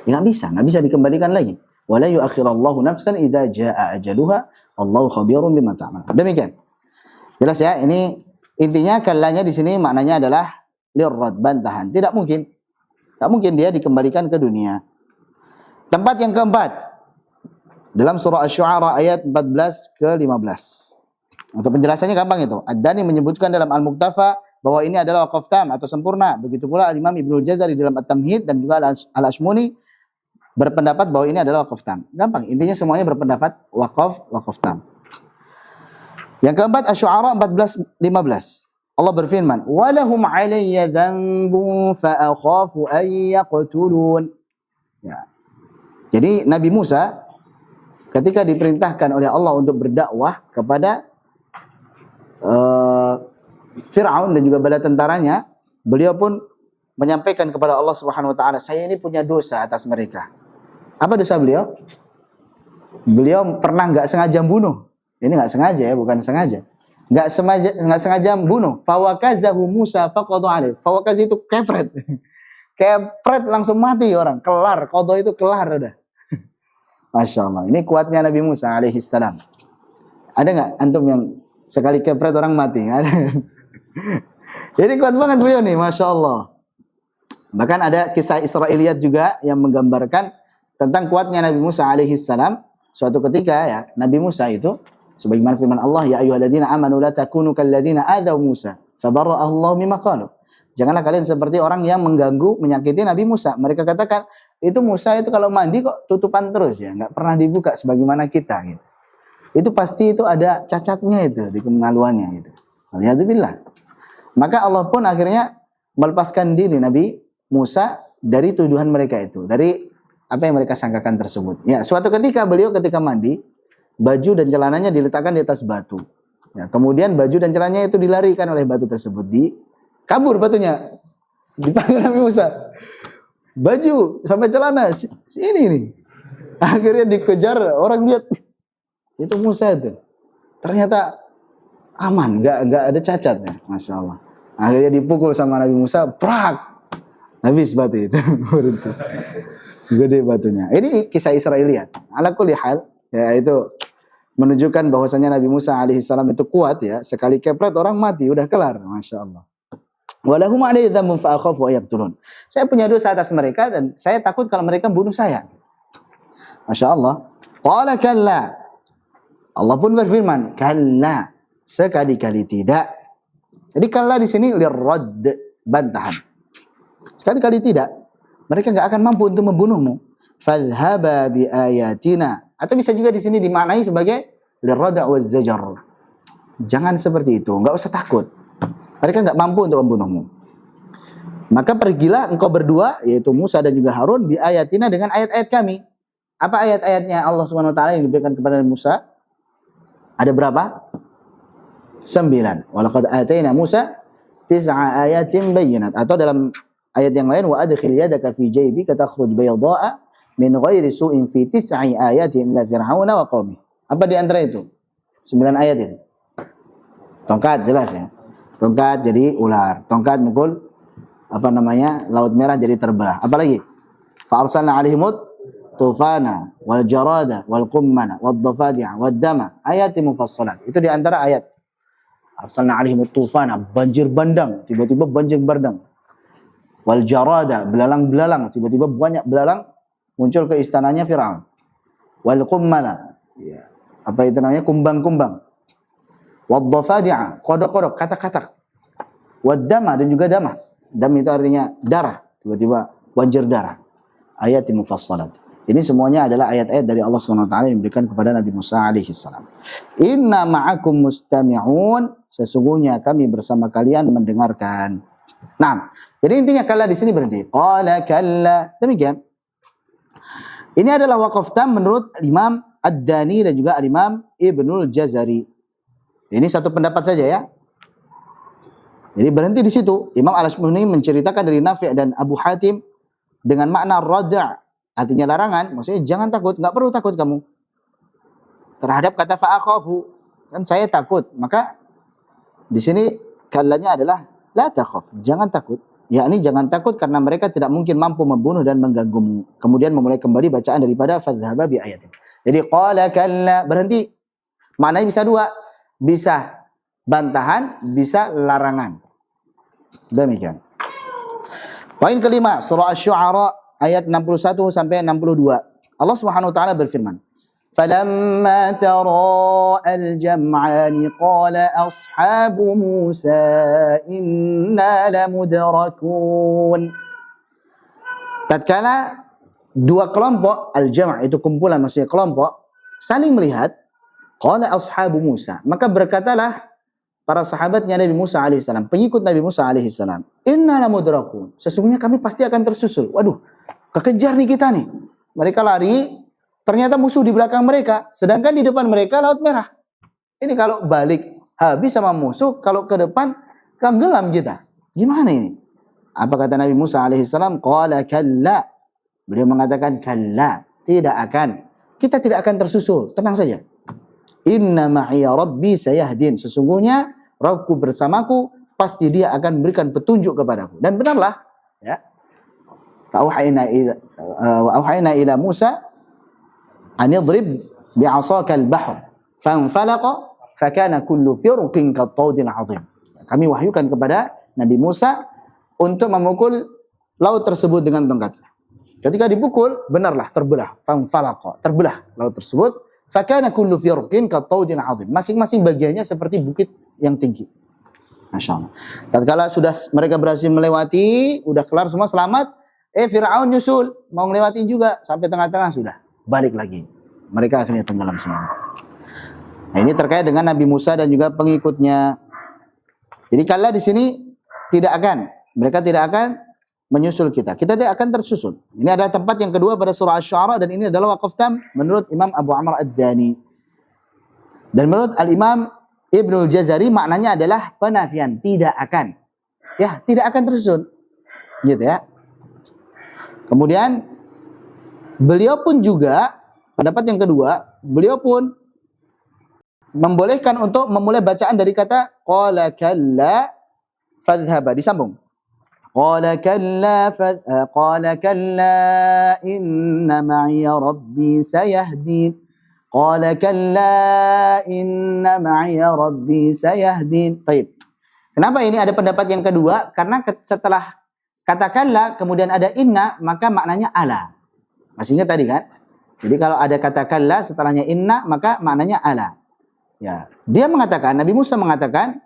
Enggak bisa dikembalikan lagi. Wala yu'akhirallahu nafsan idza jaa ajaluha wallahu khabirun bima ta'malun. Demikian. Jelas ya, ini intinya kallanya di sini maknanya adalah lirrad, bantahan. Tidak mungkin dia dikembalikan ke dunia. Tempat yang keempat dalam surah Asy-Syu'ara ayat 14 ke 15. Untuk penjelasannya gampang itu. Ad-Dani menyebutkan dalam Al-Muqtafa bahwa ini adalah waqaf tam atau sempurna. Begitu pula Al-Imam Ibnu Jazari dalam At-Tamhid dan juga Al-Ashmuni berpendapat bahwa ini adalah waqaf tam. Gampang, intinya semuanya berpendapat waqaf tam. Yang keempat Asy-Syu'ara 14:15. Allah berfirman, "Wa lahum 'alayya dzanbun fa akhafu an yaqtulun." Ya. Jadi Nabi Musa ketika diperintahkan oleh Allah untuk berdakwah kepada Fir'aun dan juga bala tentaranya, beliau pun menyampaikan kepada Allah Subhanahu wa taala, "Saya ini punya dosa atas mereka." Apa dosa beliau? Beliau pernah enggak sengaja bunuh. Ini enggak sengaja ya, bukan sengaja. Enggak sengaja bunuh. Fawakazahu Musa faqadu alaihi. Fawakaz itu kepret. Kepret langsung mati orang, kelar, qada itu kelar udah. Masya Allah. Ini kuatnya Nabi Musa alaihissalam. Ada nggak antum yang sekali kepret orang mati? Ada. Jadi kuat banget beliau nih, Masya Allah. Bahkan ada kisah Israiliyat juga yang menggambarkan tentang kuatnya Nabi Musa alaihissalam. Suatu ketika ya, Nabi Musa itu sebagaimana firman Allah, ya ayyuhalladzina amanu la takunu kalladzina adaw Musa fabarra'ahu Allah mimma qalu. Janganlah kalian seperti orang yang mengganggu, menyakiti Nabi Musa. Mereka katakan, itu Musa itu kalau mandi kok tutupan terus ya, nggak pernah dibuka sebagaimana kita gitu. Itu pasti itu ada cacatnya itu di kemaluannya gitu. Alhamdulillah. Maka Allah pun akhirnya melepaskan diri Nabi Musa dari tuduhan mereka itu, dari apa yang mereka sangkakan tersebut. Ya, suatu ketika beliau ketika mandi, baju dan celananya diletakkan di atas batu. Ya, kemudian baju dan celananya itu dilarikan oleh batu tersebut, kabur batunya. Dipanggil Nabi Musa. Baju sampai celana ini nih. Akhirnya dikejar, orang lihat itu Musa itu. Ternyata aman, enggak ada cacatnya, Masya Allah. Akhirnya dipukul sama Nabi Musa, prak. Habis batu itu. Berhenti. Gede batunya. Ini kisah Israiliyat. Ala kulli hal, ya itu menunjukkan bahwasanya Nabi Musa alaihissalam itu kuat ya. Sekali kepret orang mati, udah kelar. Masya Allah. Walahum alayhi dhanbun fa akhafu an yaqtulun. Saya punya dosa atas mereka dan saya takut kalau mereka bunuh saya. Masya Allah. Qala kalla. Allah pun berfirman, kalla. Sekali-kali tidak. Jadi kalla di sini lirradd, bantahan. Sekali-kali tidak. Mereka enggak akan mampu untuk membunuhmu. Fadhhaba bi ayatina. Atau bisa juga di sini dimaknai sebagai lirradd waz zajar. Jangan seperti itu, enggak usah takut. Mereka enggak mampu untuk membunuhmu. Maka pergilah engkau berdua, yaitu Musa dan juga Harun, bi ayatina dengan ayat-ayat kami. Apa ayat-ayatnya Allah Subhanahu wa taala yang diberikan kepada Musa? Ada berapa? 9. Walaqad atayna Musa 9 ayatin bayyinat. Atau dalam ayat yang lain, wa adkhil yadaka fi jaybika takhruj bayda'a min ghairi su'in fi 9 ayatin la fir'auna wa qaumi. Apa di antara itu? 9 ayat itu. Tongkat jelas ya. Tongkat jadi ular. Tongkat mukul Laut Merah jadi terbelah. Apalagi? Fa arsalna 'alaihimut tufana wal jarada wal qummana wad dafadi'a wad dama ayatin mufassalat. Itu di antara ayat. Arsalna 'alaihimut tufana, banjir bandang, tiba-tiba banjir bandang. Wal jarada, belalang-belalang, tiba-tiba banyak belalang muncul ke istananya Firaun. Wal qummana, ya, apa itu namanya? Kumbang-kumbang. Wad dafadi'a, kodok-kodok, katak-katak. Wad dama, dan juga dama. Dam itu artinya darah, tiba-tiba banjir darah. Ayatin mufassalat. Ini semuanya adalah ayat-ayat dari Allah Subhanahu wa taala yang diberikan kepada Nabi Musa alaihi salam. Inna ma'akum mustami'un, sesungguhnya kami bersama kalian mendengarkan. Nah, jadi intinya kalla di sini berhenti. Qala kalla. Demikian. Ini adalah waqaf tam menurut Imam Ad-Dani dan juga Imam Ibnul Jazari. Ini satu pendapat saja ya. Jadi berhenti di situ. Imam Al-Asmuni menceritakan dari Nafi' dan Abu Hatim dengan makna rada'. Artinya larangan, maksudnya jangan takut, enggak perlu takut kamu. Terhadap kata fa'akhafu, kan saya takut. Maka di sini kallanya adalah la takhaf, jangan takut. Yakni jangan takut karena mereka tidak mungkin mampu membunuh dan mengganggumu. Kemudian memulai kembali bacaan daripada fadhhaba bi ayatin. Jadi qala kalla, berhenti. Maknanya bisa dua, bisa bantahan, bisa larangan. Demikian. Poin kelima, surah Asy-Syu'ara ayat 61 sampai 62. Allah Subhanahu wa taala berfirman, "Falamma tara'al jam'ani qala ashabu Musa inna lamudrakun." Tatkala dua kelompok, al-jam' itu kumpulan maksudnya kelompok, saling melihat, qala ashabu Musa, maka berkatalah para sahabatnya Nabi Musa alaihissalam, pengikut Nabi Musa alaihissalam, inna lamudrakun, sesungguhnya kami pasti akan tersusul. Waduh, kekejar nih kita nih. Mereka lari, ternyata musuh di belakang mereka, sedangkan di depan mereka Laut Merah. Ini kalau balik habis sama musuh, kalau ke depan tenggelam kita. Gimana ini? Apa kata Nabi Musa alaihissalam? Qala kalla. Beliau mengatakan kalla, tidak akan. Kita tidak akan tersusul, tenang saja. Inna ma'iya rabbi sayahdin, sesungguhnya Rabbku bersamaku, pasti dia akan memberikan petunjuk kepadaku. Dan benarlah, ya. Fa'auhayna ila Musa an idrib bi'asaka al-bahr fanfalaqa fakana kullu firqin kattaudil 'azim. Kami wahyukan kepada Nabi Musa untuk memukul laut tersebut dengan tongkatnya. Ketika dipukul, benarlah terbelah, fanfalaqa, terbelah laut tersebut. Fakana kullu firqin kattaudil 'azim. Masing-masing bagiannya seperti bukit yang tinggi. Masya Allah. Tatkala sudah mereka berhasil melewati, udah kelar semua selamat, Fir'aun nyusul, mau ngelewatin juga, sampai tengah-tengah sudah, balik lagi. Mereka akhirnya tenggelam semua. Nah, ini terkait dengan Nabi Musa dan juga pengikutnya. Jadi kalla di sini mereka tidak akan menyusul kita. Kita tidak akan tersusul. Ini adalah tempat yang kedua pada surah Asy-Syu'ara dan ini adalah waqaf tam menurut Imam Abu Amr Ad-Dani. Dan menurut Al-Imam Ibnul Jazari maknanya adalah penafian, tidak akan. Ya, tidak akan tersusul. Gitu ya. Kemudian beliau pun juga, pendapat yang kedua, beliau pun membolehkan untuk memulai bacaan dari kata qala kalla fadhhaba, disambung. قال كلا إن معي ربي سيهدين قال كلا إن معي ربي سيهدين. طيب. Kenapa ini ada pendapat yang kedua? Karena setelah katakanlah kemudian ada inna, maka maknanya ala. Masih ingat tadi kan? Jadi kalau ada katakanlah setelahnya inna, maka maknanya ala. Ya, dia mengatakan, Nabi Musa mengatakan,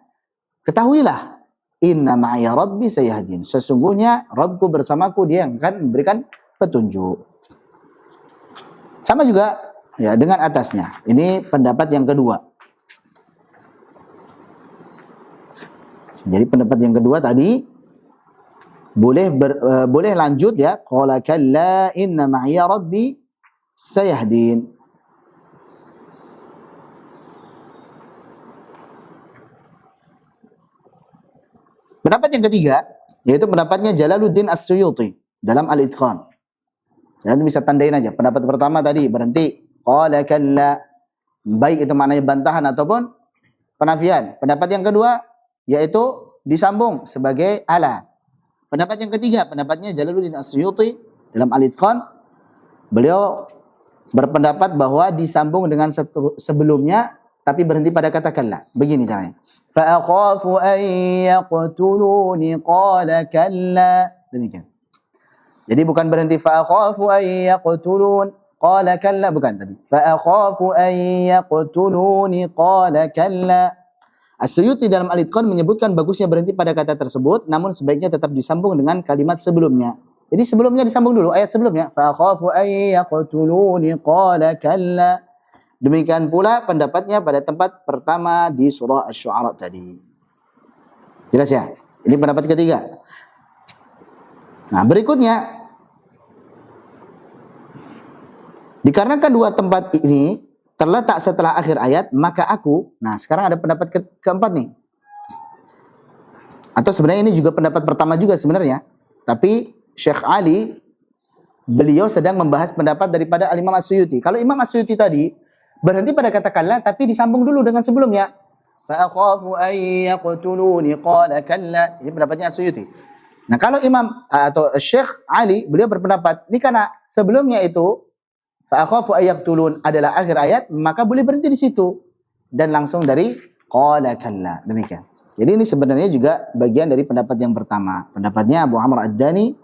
ketahuilah, inna ma'iya rabbi sayahdin. Sesungguhnya Rabbku bersamaku, dia yang akan memberikan petunjuk. Sama juga ya dengan atasnya. Ini pendapat yang kedua. Jadi pendapat yang kedua tadi boleh lanjut ya. Qala kalla inna ma'iya rabbi sayahdin. Pendapat yang ketiga yaitu pendapatnya Jalaluddin As-Suyuti dalam Al-Itqan. Jadi bisa tandain aja. Pendapat pertama tadi berhenti. Qala kalla, baik itu maknanya bantahan ataupun penafian. Pendapat yang kedua yaitu disambung sebagai ala. Pendapat yang ketiga, pendapatnya Jalaluddin As-Suyuti dalam Al-Itqan. Beliau berpendapat bahwa disambung dengan sebelumnya tapi berhenti pada kata kalla. Begini caranya. Fa akhafu an yaqtuluni qala kalla. Demikian. Jadi bukan berhenti fa akhafu an yaqtulun qala kalla, bukan tadi. Fa akhafu an yaqtuluni qala kalla. As-Suyuti dalam Al-Itqan menyebutkan bagusnya berhenti pada kata tersebut, namun sebaiknya tetap disambung dengan kalimat sebelumnya. Jadi sebelumnya disambung dulu ayat sebelumnya. Fa khafu ay yaqtuluni qala kalla. Demikian pula pendapatnya pada tempat pertama di surah Asy-Syu'ara tadi. Jelas ya? Ini pendapat ketiga. Nah, berikutnya dikarenakan dua tempat ini terletak setelah akhir ayat, maka aku, nah sekarang ada pendapat keempat nih. Atau sebenarnya ini juga pendapat pertama juga sebenarnya. Tapi Syekh Ali, beliau sedang membahas pendapat daripada Al-Imam As-Suyuti. Kalau Imam As-Suyuti tadi, berhenti pada kata kalla, tapi disambung dulu dengan sebelumnya. Fa'akhafu an yaqtuluni qala kalla. Ini pendapatnya As-Suyuti. Nah kalau Imam atau Syekh Ali, beliau berpendapat, ini karena sebelumnya itu, fa'akhafu ayyaqtulun adalah akhir ayat, maka boleh berhenti di situ dan langsung dari qala kalla. Demikian. Jadi ini sebenarnya juga bagian dari pendapat yang pertama. Pendapatnya Abu Amr Ad-Dani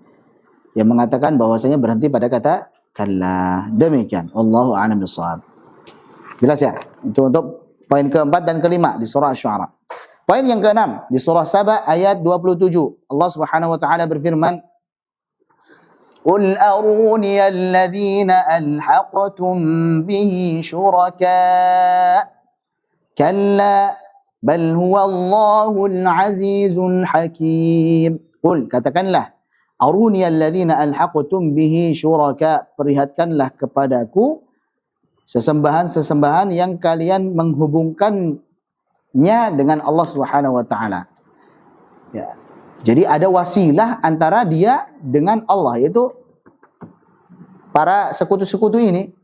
yang mengatakan bahwasanya berhenti pada kata kalla. Demikian. Wallahu a'lam bishawab. Jelas ya? Itu untuk poin keempat dan kelima di surah Asy-Syu'ara. Poin yang keenam di surah Saba ayat 27. Allah Subhanahu wa taala berfirman, قل أروني الذين ألحقتم به شركاء كلا بل هو الله العزيز الحكيم. قل, katakanlah, أروني الذين ألحقتم به شركاء, perlihatkanlah kepadaku sesembahan-sesembahan yang kalian menghubungkannya dengan Allah Subhanahu wa taala. Ya. Jadi ada wasilah antara dia dengan Allah, yaitu para sekutu-sekutu ini.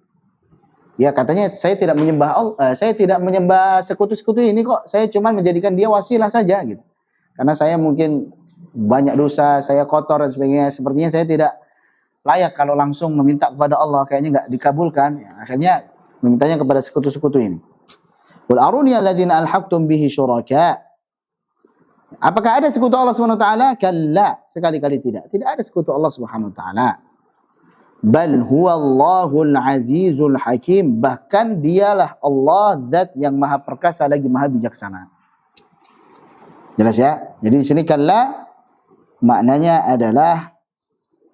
Ya katanya saya tidak menyembah Allah, saya tidak menyembah sekutu-sekutu ini kok. Saya cuma menjadikan dia wasilah saja gitu. Karena saya mungkin banyak dosa, saya kotor dan sebagainya. Sepertinya saya tidak layak kalau langsung meminta kepada Allah, kayaknya nggak dikabulkan. Ya, akhirnya memintanya kepada sekutu-sekutu ini. Qul aruni alladzina alhaqtum bihi syuraka. Apakah ada sekutu Allah Subhanahu wa taala? Kalla, sekali-kali tidak. Tidak ada sekutu Allah Subhanahu wa taala. Bal huwallahul azizul hakim, bahkan dialah Allah zat yang maha perkasa lagi maha bijaksana. Jelas ya? Jadi di sini kalla maknanya adalah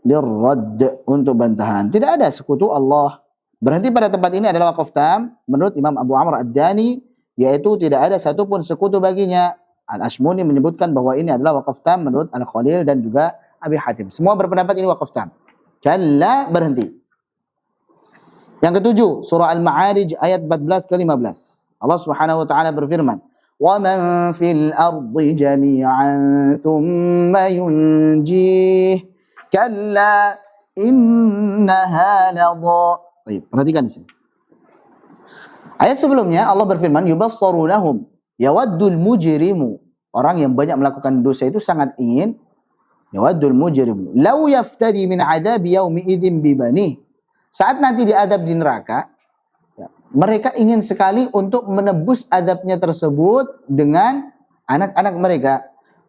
lirradd, untuk bantahan. Tidak ada sekutu Allah. Berhenti pada tempat ini adalah waqaf tam menurut Imam Abu Amr Ad-Dani, yaitu tidak ada satupun sekutu baginya. Al-Ashmuni menyebutkan bahwa ini adalah waqaf tam menurut Al-Khalil dan juga Abi Hatim. Semua berpendapat ini waqaf tam. Kalla, berhenti. Yang ketujuh, surah Al-Ma'arij ayat 14 ke 15. Allah Subhanahu wa taala berfirman, "Wa man fil ardi jami'an thumma yunjih. Kalla innaha ladha." Baik, perhatikan di sini. Ayat sebelumnya Allah berfirman, "Yubassarunahum yawaddul mujrimu." Orang yang banyak melakukan dosa itu sangat ingin Yawaddul mujrim law yaftadi min adabi yaumi idzin bibani. Saat nanti diadab di neraka, ya, mereka ingin sekali untuk menebus adabnya tersebut dengan anak-anak mereka.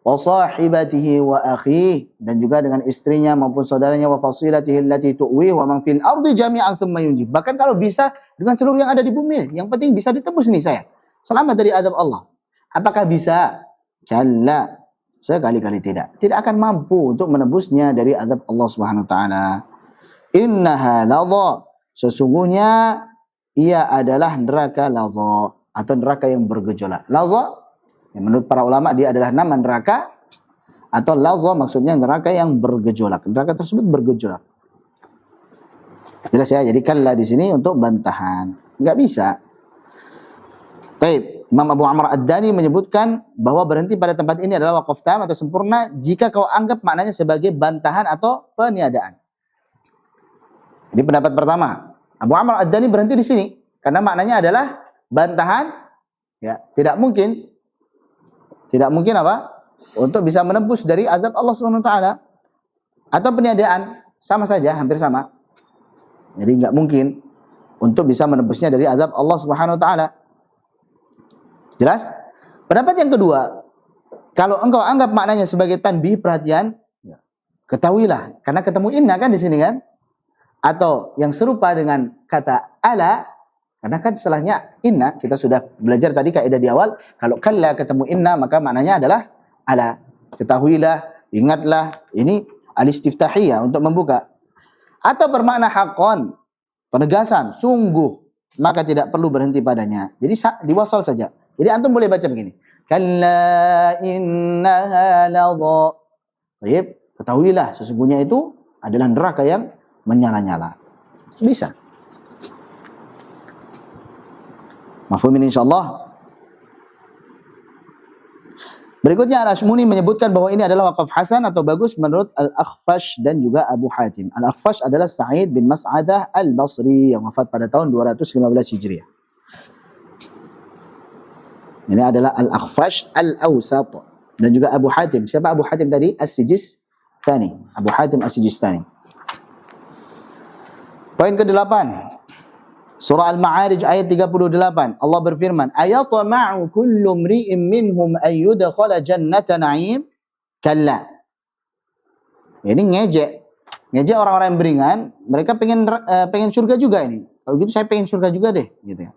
Wa sahibatihi wa akhihi, dan juga dengan istrinya maupun saudaranya, wa fasilatihi allati tu'wih wa man fil ardi jami'an tsumma yunjih. Bahkan kalau bisa dengan seluruh yang ada di bumi, yang penting bisa ditebus nih saya. Selamat dari adab Allah. Apakah bisa? Kalla. Sekali-kali tidak. Tidak akan mampu untuk menebusnya dari azab Allah Subhanahu wa taala. Innaha ladha. Sesungguhnya ia adalah neraka ladha atau neraka yang bergejolak. Ladha, yang menurut para ulama dia adalah nama neraka, atau ladha maksudnya neraka yang bergejolak. Neraka tersebut bergejolak. Jelas ya? Jadi kalla di sini untuk bantahan. Enggak bisa. Baik. Imam Abu Amr Ad-Dani menyebutkan bahwa berhenti pada tempat ini adalah waqaf tam atau sempurna jika kau anggap maknanya sebagai bantahan atau peniadaan. Ini pendapat pertama. Abu Amr Ad-Dani berhenti di sini karena maknanya adalah bantahan, ya, tidak mungkin apa? Untuk bisa menebus dari azab Allah Subhanahu wa taala, atau peniadaan, sama saja, hampir sama. Jadi enggak mungkin untuk bisa menebusnya dari azab Allah Subhanahu wa taala. Jelas? Pendapat yang kedua, kalau engkau anggap maknanya sebagai tanbih, perhatian, ketahuilah, karena ketemu inna kan di sini kan, atau yang serupa dengan kata ala, karena kan setelahnya inna, kita sudah belajar tadi kaidah di awal, kalau kalla ketemu inna maka maknanya adalah ala. Ketahuilah, ingatlah, ini al-istiftahiyah untuk membuka. Atau bermakna haqqan, penegasan, sungguh, maka tidak perlu berhenti padanya. Jadi diwasal saja. Jadi antum boleh baca begini. Kalla innaha ladha. Baik, ketahuilah sesungguhnya itu adalah neraka yang menyala-nyala. Bisa. Mafhum ini insyaallah. Berikutnya Al-Ashmuni menyebutkan bahwa ini adalah waqaf hasan atau bagus menurut Al-Akhfash dan juga Abu Hatim. Al-Akhfash adalah Sa'id bin Mas'adah Al-Basri yang wafat pada tahun 215 Hijriah. Ini adalah Al-Akhfash Al-Awsat dan juga Abu Hatim. Siapa Abu Hatim tadi? As-Sijistani. Abu Hatim As-Sijistani. Poin ke-8. Surah Al-Ma'arij ayat 38. Allah berfirman, "Ayatama'u kullu mri'in minhum an yudkhala jannata na'im?" Kalla. Ini ngejek orang-orang yang beriman, mereka pengen surga juga ini. Kalau gitu saya pengen surga juga deh, gitu ya.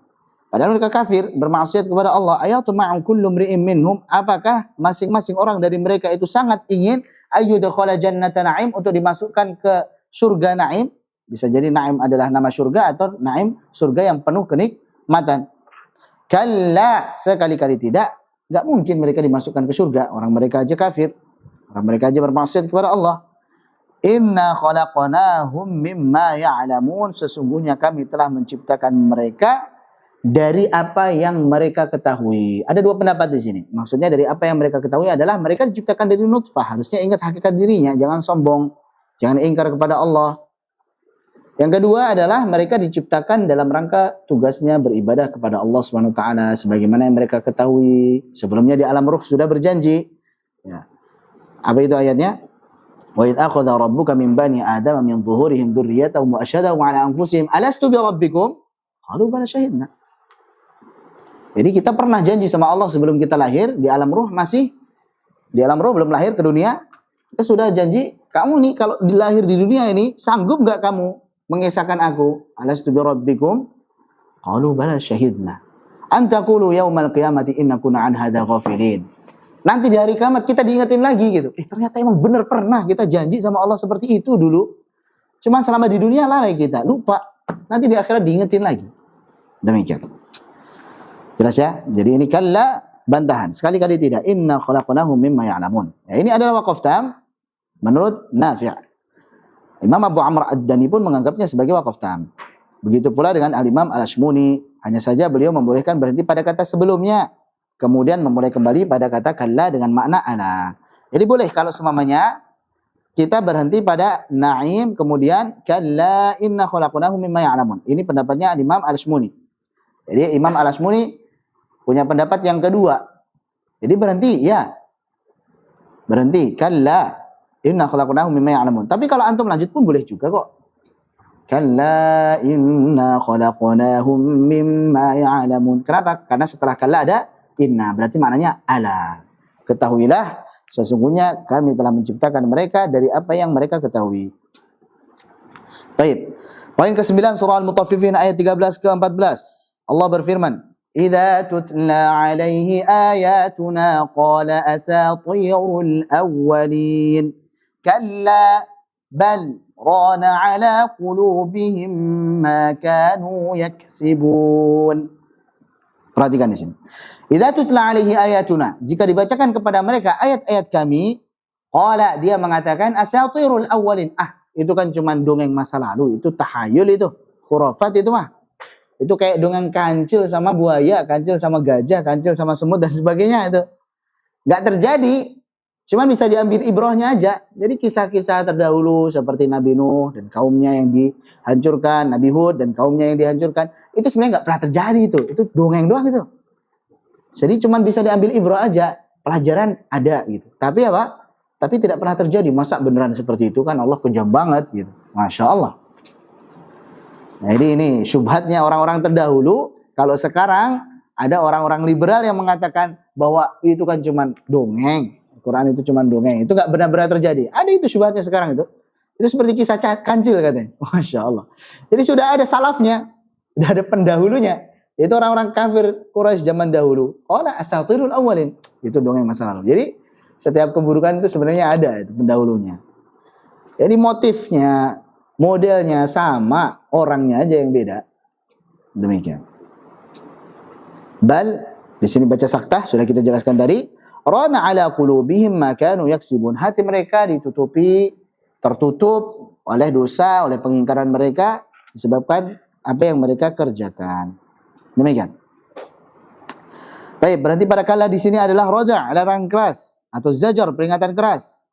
Padahal mereka kafir, bermaksiat kepada Allah. Ayatama'u kullu mri'in minhum, apakah masing-masing orang dari mereka itu sangat ingin ayyudkhala jannata na'im, untuk dimasukkan ke surga na'im? Bisa jadi na'im adalah nama surga, atau na'im surga yang penuh kenikmatan. Kalla, sekali-kali tidak. Enggak mungkin mereka dimasukkan ke surga. Orang mereka aja kafir. Orang mereka aja bermaksiat kepada Allah. Inna khalaqnahum mimma ya'lamun. Sesungguhnya kami telah menciptakan mereka dari apa yang mereka ketahui. Ada dua pendapat di sini. Maksudnya dari apa yang mereka ketahui adalah mereka diciptakan dari nutfah. Harusnya ingat hakikat dirinya. Jangan sombong. Jangan ingkar kepada Allah. Yang kedua adalah mereka diciptakan dalam rangka tugasnya beribadah kepada Allah Subhanahu wa taala sebagaimana yang mereka ketahui. Sebelumnya di alam ruh sudah berjanji. Ya. Apa itu ayatnya? Wa idz akhadha rabbuka min bani adama min dhuhurihim dzurriyyatahum wa asyhadahum 'ala anfusihim alastu bi rabbikum? Qalu bala syahidna. Jadi kita pernah janji sama Allah sebelum kita lahir di alam ruh, masih di alam ruh belum lahir ke dunia. Kita sudah janji, kamu nih kalau dilahir di dunia ini sanggup enggak kamu mengesahkan aku? Alastu bi rabbikum? Qalu bala syahidna. An taqulu yaumal qiyamati inna kunna an hadza ghafilin. Nanti di hari kiamat kita diingetin lagi gitu. Ternyata emang benar pernah kita janji sama Allah seperti itu dulu. Cuman selama di dunia lalai kita, lupa. Nanti di akhirat diingetin lagi. Demikian. Jelas ya? Jadi ini kalla bantahan. Sekali-kali tidak. Inna khalaqnahum mimma ya'lamun. Ya, ini adalah waqaf tam menurut Nafi'. Imam Abu Amr Ad-Dani pun menganggapnya sebagai waqaf tam. Begitu pula dengan Al-Imam Al-Ashmuni. Hanya saja beliau membolehkan berhenti pada kata sebelumnya. Kemudian memulai kembali pada kata kalla dengan makna ala. Jadi boleh kalau semamanya kita berhenti pada na'im, kemudian kalla inna khalaqnahum mimma ya'lamun. Ini pendapatnya Imam Al-Ashmuni. Jadi Imam Al-Ashmuni punya pendapat yang kedua. Jadi berhenti, ya. Berhenti, kalla. Inna khalaqnahum mimma ya'lamun. Tapi kalau antum lanjut pun boleh juga kok. Kalla inna khalaqnahum mimma ya'lamun. Kenapa? Karena setelah kalla ada inna. Berarti maknanya ala. Ketahuilah sesungguhnya kami telah menciptakan mereka dari apa yang mereka ketahui. Baik. Poin ke-9 surah Al-Mutaffifin ayat 13 ke 14. Allah berfirman, "Idza tutla 'alaihi ayatuna qala asatirul awwalin." Kalla bal rana 'ala qulubihim ma kanu yaksibun. Perhatikan di sini. Idza tutla 'alaihi ayatuna, jika dibacakan kepada mereka ayat-ayat kami, qala dia mengatakan asatirul awwalin. Itu kan cuma dongeng masa lalu, itu tahayul itu, khurafat itu mah. Itu kayak dongeng kancil sama buaya, kancil sama gajah, kancil sama semut dan sebagainya itu. Enggak terjadi. Cuman bisa diambil ibrohnya aja. Jadi kisah-kisah terdahulu seperti Nabi Nuh dan kaumnya yang dihancurkan, Nabi Hud dan kaumnya yang dihancurkan, itu sebenarnya nggak pernah terjadi itu. Itu dongeng doang itu. Jadi cuman bisa diambil ibroh aja. Pelajaran ada gitu. Tapi apa? Tapi tidak pernah terjadi. Masa beneran seperti itu kan Allah kejam banget gitu. Masya Allah. Nah ini syubhatnya orang-orang terdahulu. Kalau sekarang ada orang-orang liberal yang mengatakan bahwa itu kan cuman dongeng. Quran itu cuma dongeng, itu gak benar-benar terjadi. Ada itu syubhatnya sekarang itu. Itu seperti kisah kancil katanya. Masya Allah. Jadi sudah ada salafnya, sudah ada pendahulunya. Itu orang-orang kafir Quraisy zaman dahulu. Qala asatirul awwalin. Itu dongeng masa lalu. Jadi setiap keburukan itu sebenarnya ada itu pendahulunya. Jadi motifnya, modelnya sama, orangnya aja yang beda. Demikian. Bal di sini baca saktah sudah kita jelaskan tadi. Rana ala qulubihim ma kanu yaksibun. Hati mereka ditutupi, tertutup oleh dosa, oleh pengingkaran mereka disebabkan apa yang mereka kerjakan. Demikian. Baik, berarti pada kala di sini adalah roja, larangan keras atau zajar, peringatan keras.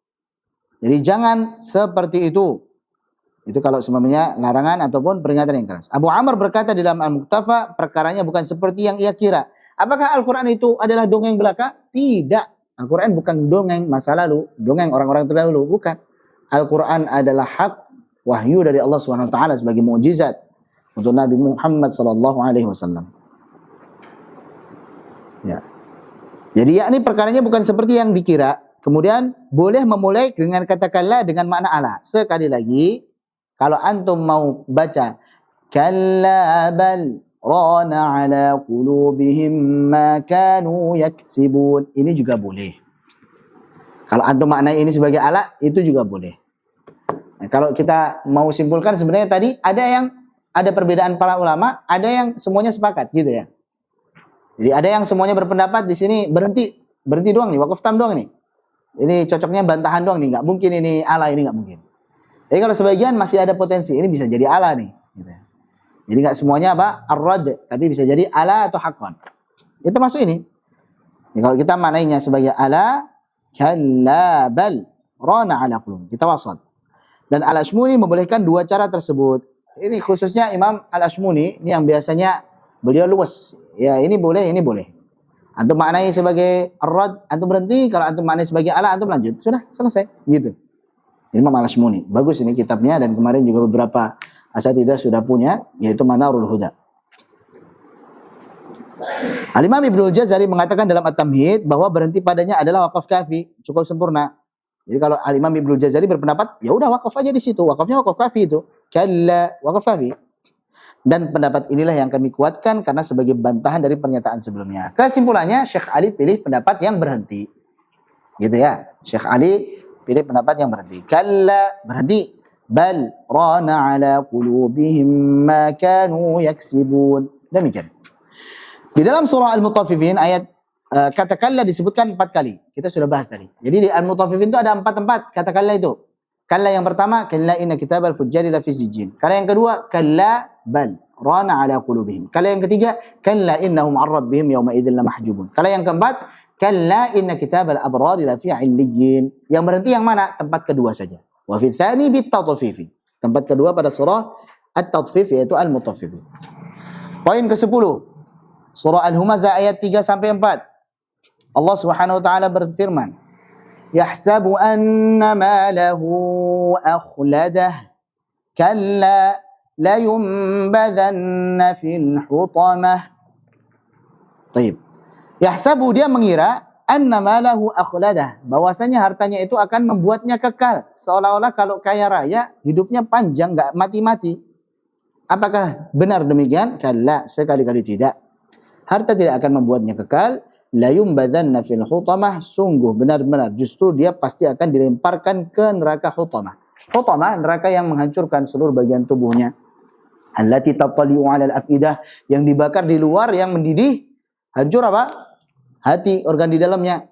Jadi jangan seperti itu. Itu kalau semuanya larangan ataupun peringatan yang keras. Abu Amr berkata di dalam Al-Muqtafa, perkaranya bukan seperti yang ia kira. Apakah Al-Quran itu adalah dongeng belaka? Tidak. Al-Quran bukan dongeng masa lalu, dongeng orang-orang terdahulu, bukan. Al-Quran adalah hak wahyu dari Allah SWT sebagai mukjizat untuk Nabi Muhammad SAW. Ya. Jadi yakni perkaranya bukan seperti yang dikira. Kemudian boleh memulai dengan kata kalla dengan makna ala. Sekali lagi, kalau antum mau baca kalla bal rana ala qulubihim ma kanu yaksibun, ini juga boleh. Kalau antum maknai ini sebagai ala, itu juga boleh. Nah, kalau kita mau simpulkan sebenarnya tadi ada perbedaan para ulama, ada yang semuanya sepakat gitu ya. Jadi ada yang semuanya berpendapat di sini berhenti doang nih, wakaf tam doang nih. Ini cocoknya bantahan doang nih, nggak mungkin ini ala, ini nggak mungkin. Jadi kalau sebagian masih ada potensi, ini bisa jadi ala nih. Gitu ya. Jadi nggak semuanya apa ar-rad, tapi bisa jadi ala atau haqqan. Itu masuk ini. Jadi kalau kita maknainya sebagai ala, kalla bal rana ala qulub. Kita wasat. Dan Al-Ashmuni membolehkan dua cara tersebut. Ini khususnya Imam Al-Ashmuni, ini yang biasanya beliau luas. Ya, ini boleh, ini boleh. Antum maknai sebagai ar-rad, antum berhenti. Kalau antum maknai sebagai ala, antum lanjut. Sudah, selesai. Gitu. Ini Imam Al-Ashmuni. Bagus ini kitabnya, dan kemarin juga beberapa asatidzah sudah punya, yaitu Manarul Huda. Al-Imam Ibnul Jazari mengatakan dalam At-Tamhid bahwa berhenti padanya adalah wakaf kafi, cukup sempurna. Jadi kalau Al-Imam Ibnul Jazari berpendapat, ya udah wakaf aja di situ, wakafnya wakaf kafi itu. Kalla, wakaf kafi. Dan pendapat inilah yang kami kuatkan karena sebagai bantahan dari pernyataan sebelumnya. Kesimpulannya, Syekh Ali pilih pendapat yang berhenti. Gitu ya. Syekh Ali pilih pendapat yang berhenti. Kalla, berhenti. Bal rana ala qulubihim ma kanu yaksibun. Demikian. Di dalam surah Al-Mutaffifin ayat kata kalla disebutkan 4 kali. Kita sudah bahas tadi. Jadi di Al-Mutaffifin itu ada 4 tempat kata kalla itu. Kalla yang pertama, kalla inna kitabal fujjari lafi sijjin. Kalla yang kedua, kalla bal rana ala qulubihim. Kalla yang ketiga, kalla innahum an rabbihim yawma idzin lamahjubun. Kalla yang keempat, kalla inna kitabal abrari lafi 'illiyyin. Yang berhenti yang mana? Tempat kedua saja. Wa fi tsani bit tatfifi. Tempat kedua pada surah At-Tatfif yaitu Al-Mutaffifin. Poin ke-10. Surah Al-Humazah ayat 3 sampai 4. Allah Subhanahu wa taala berfirman, yahsabu anna malahu akhladah kalla la yunbadhanna fil hutamah. Taib. Yahsabu, dia mengira, anna malahu akhladah, bahwasanya hartanya itu akan membuatnya kekal, seolah-olah kalau kaya raya hidupnya panjang, enggak mati-mati. Apakah benar demikian? Kalla, sekali-kali tidak. Harta tidak akan membuatnya kekal. La yumbadzanna fil hutamah, sungguh benar-benar justru dia pasti akan dilemparkan ke neraka hutamah. Hutamah, neraka yang menghancurkan seluruh bagian tubuhnya. Allati tattali'u 'alal afidah, yang dibakar di luar, yang mendidih. Hancur apa? Hati, organ di dalamnya.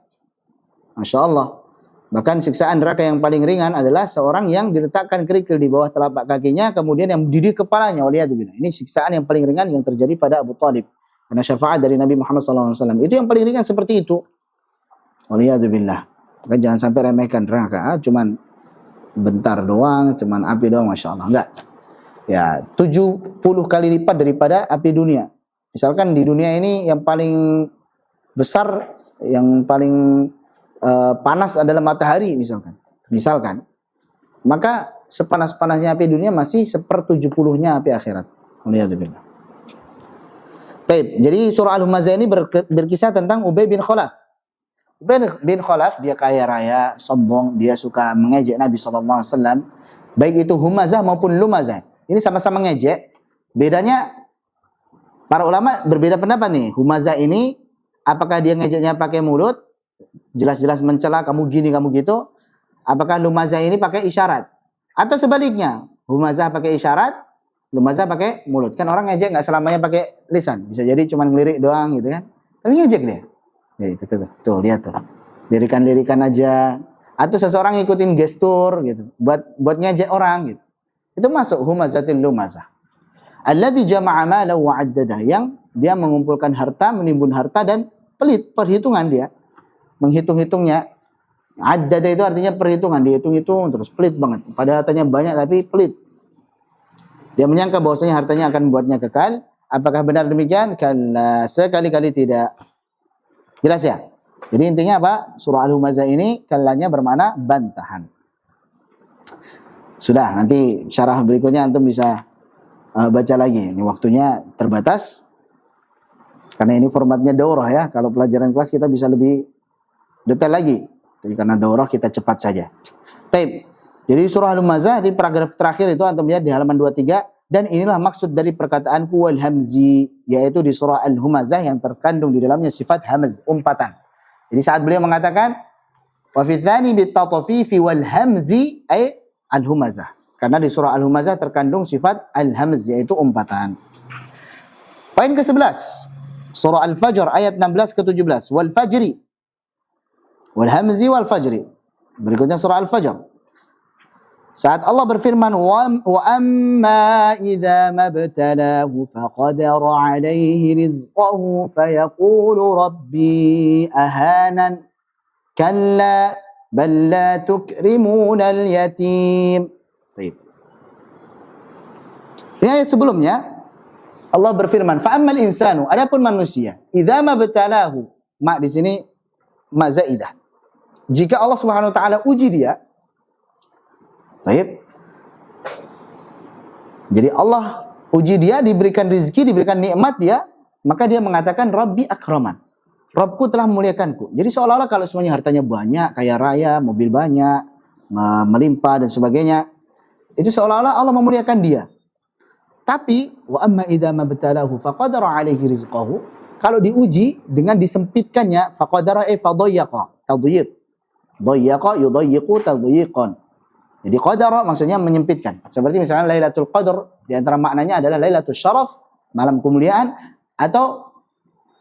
Masya Allah. Bahkan siksaan neraka yang paling ringan adalah seorang yang diletakkan kerikil di bawah telapak kakinya, kemudian yang mendidih kepalanya. Waliyadzubillah. Ini siksaan yang paling ringan yang terjadi pada Abu Talib. Karena syafaat dari Nabi Muhammad SAW. Itu yang paling ringan seperti itu. Waliyadzubillah. Maka jangan sampai remehkan neraka. Cuman bentar doang, cuman api doang, Masya Allah. Enggak. Ya, 70 kali lipat daripada api dunia. Misalkan di dunia ini yang paling besar, yang paling panas adalah matahari misalkan, maka sepanas-panasnya api dunia masih 1/70-nya api akhirat. Waliyadzubillah. Taib. Jadi surah Al-Humazah ini berkisah tentang Ubay bin Khalaf. Ubay bin Khalaf, dia kaya raya, sombong, dia suka mengejek Nabi SAW. Baik itu Humazah maupun Lumazah. Ini sama-sama ngejek. Bedanya, para ulama berbeda pendapat nih. Humazah ini, apakah dia ngejeknya pakai mulut, jelas-jelas mencela, kamu gini, kamu gitu. Apakah Lumazah ini pakai isyarat? Atau sebaliknya, Humazah pakai isyarat, Lumazah pakai mulut. Kan orang ngejek nggak selamanya pakai lisan. Bisa jadi cuma ngelirik doang gitu kan. Tapi ngejek dia. Ya, itu tuh, lihat tuh. Lirikan-lirikan aja. Atau seseorang ngikutin gestur gitu. Buat ngejek orang gitu. Itu masuk Humazatil Lumazah. Alladzi jama'a malahu wa 'addadah, yang dia mengumpulkan harta, menimbun harta dan pelit perhitungan dia. Menghitung-hitungnya. Addada itu artinya perhitungan, dihitung-hitung terus pelit banget. Padahal hartanya banyak tapi pelit. Dia menyangka bahwasanya hartanya akan membuatnya kekal. Apakah benar demikian? Kalla, sekali-kali tidak. Jelas ya? Jadi intinya apa? Surah Al-Humazah ini kallanya bermakna bantahan. Sudah, nanti syarah berikutnya antum bisa baca lagi. Ini waktunya terbatas. Karena ini formatnya daurah ya. Kalau pelajaran kelas kita bisa lebih detail lagi. Jadi karena daurah kita cepat saja. Taib. Jadi surah Al-Humazah di paragraf terakhir itu antum lihat di halaman 23, dan inilah maksud dari perkataanku wal hamzi, yaitu di surah Al-Humazah yang terkandung di dalamnya sifat hamz, umpatan. Jadi saat beliau mengatakan wa fi tsani bit tatfifi wal hamzi ay Al-Humazah. Karena di surah Al-Humazah terkandung sifat al-hamz, yaitu umpatan. Poin ke-11. Surah Al-Fajr ayat 16 ke 17. Wal fajri wal hamzi wal fajri. Berikutnya surah Al-Fajr. Saat Allah berfirman wa amma idza mabtalahu faqadara alaihi rizqahu fayaqulu rabbi ahanan kalla bal la tukrimuna al-yatim. Baik. Ini ayat sebelumnya Allah berfirman fa ammal insanu, adapun manusia, idza mabtalahu, ma di sini ma zaidah. Jika Allah Subhanahu wa taala uji dia, baik. Jadi Allah uji dia, diberikan rezeki, diberikan nikmat dia, maka dia mengatakan Rabbi akraman. Rabbku telah memuliakanku. Jadi seolah-olah kalau semuanya hartanya banyak, kaya raya, mobil banyak, melimpah dan sebagainya, itu seolah-olah Allah memuliakan dia. Tapi wa amma idza mabtalahu faqadara alaihi rizqahu, kalau diuji dengan disempitkannya, faqadara fadayyaqa, tadyiq. Dayyaqa yudayyiqu tadyiqan. Jadi qadara maksudnya menyempitkan. Seperti misalnya Lailatul Qadar, di antara maknanya adalah Lailatul Syaraf, malam kemuliaan, atau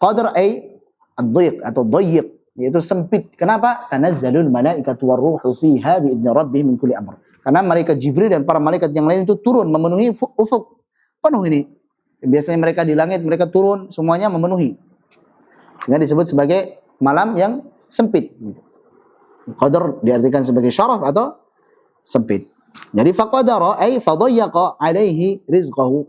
qadar ad-dayyiq atau dayyiq, yaitu sempit. Kenapa? Tanazzalul malaikatu warruhu fiha biidzni rabbihim min kulli amr. Karena malaikat Jibril dan para malaikat yang lain itu turun memenuhi ufuk. Penuh ini. Biasanya mereka di langit, mereka turun semuanya memenuhi. Sehingga disebut sebagai malam yang sempit. Qadar diartikan sebagai syaraf atau sempit. Jadi faqadara ay fadayyaqa alaihi rizqahu,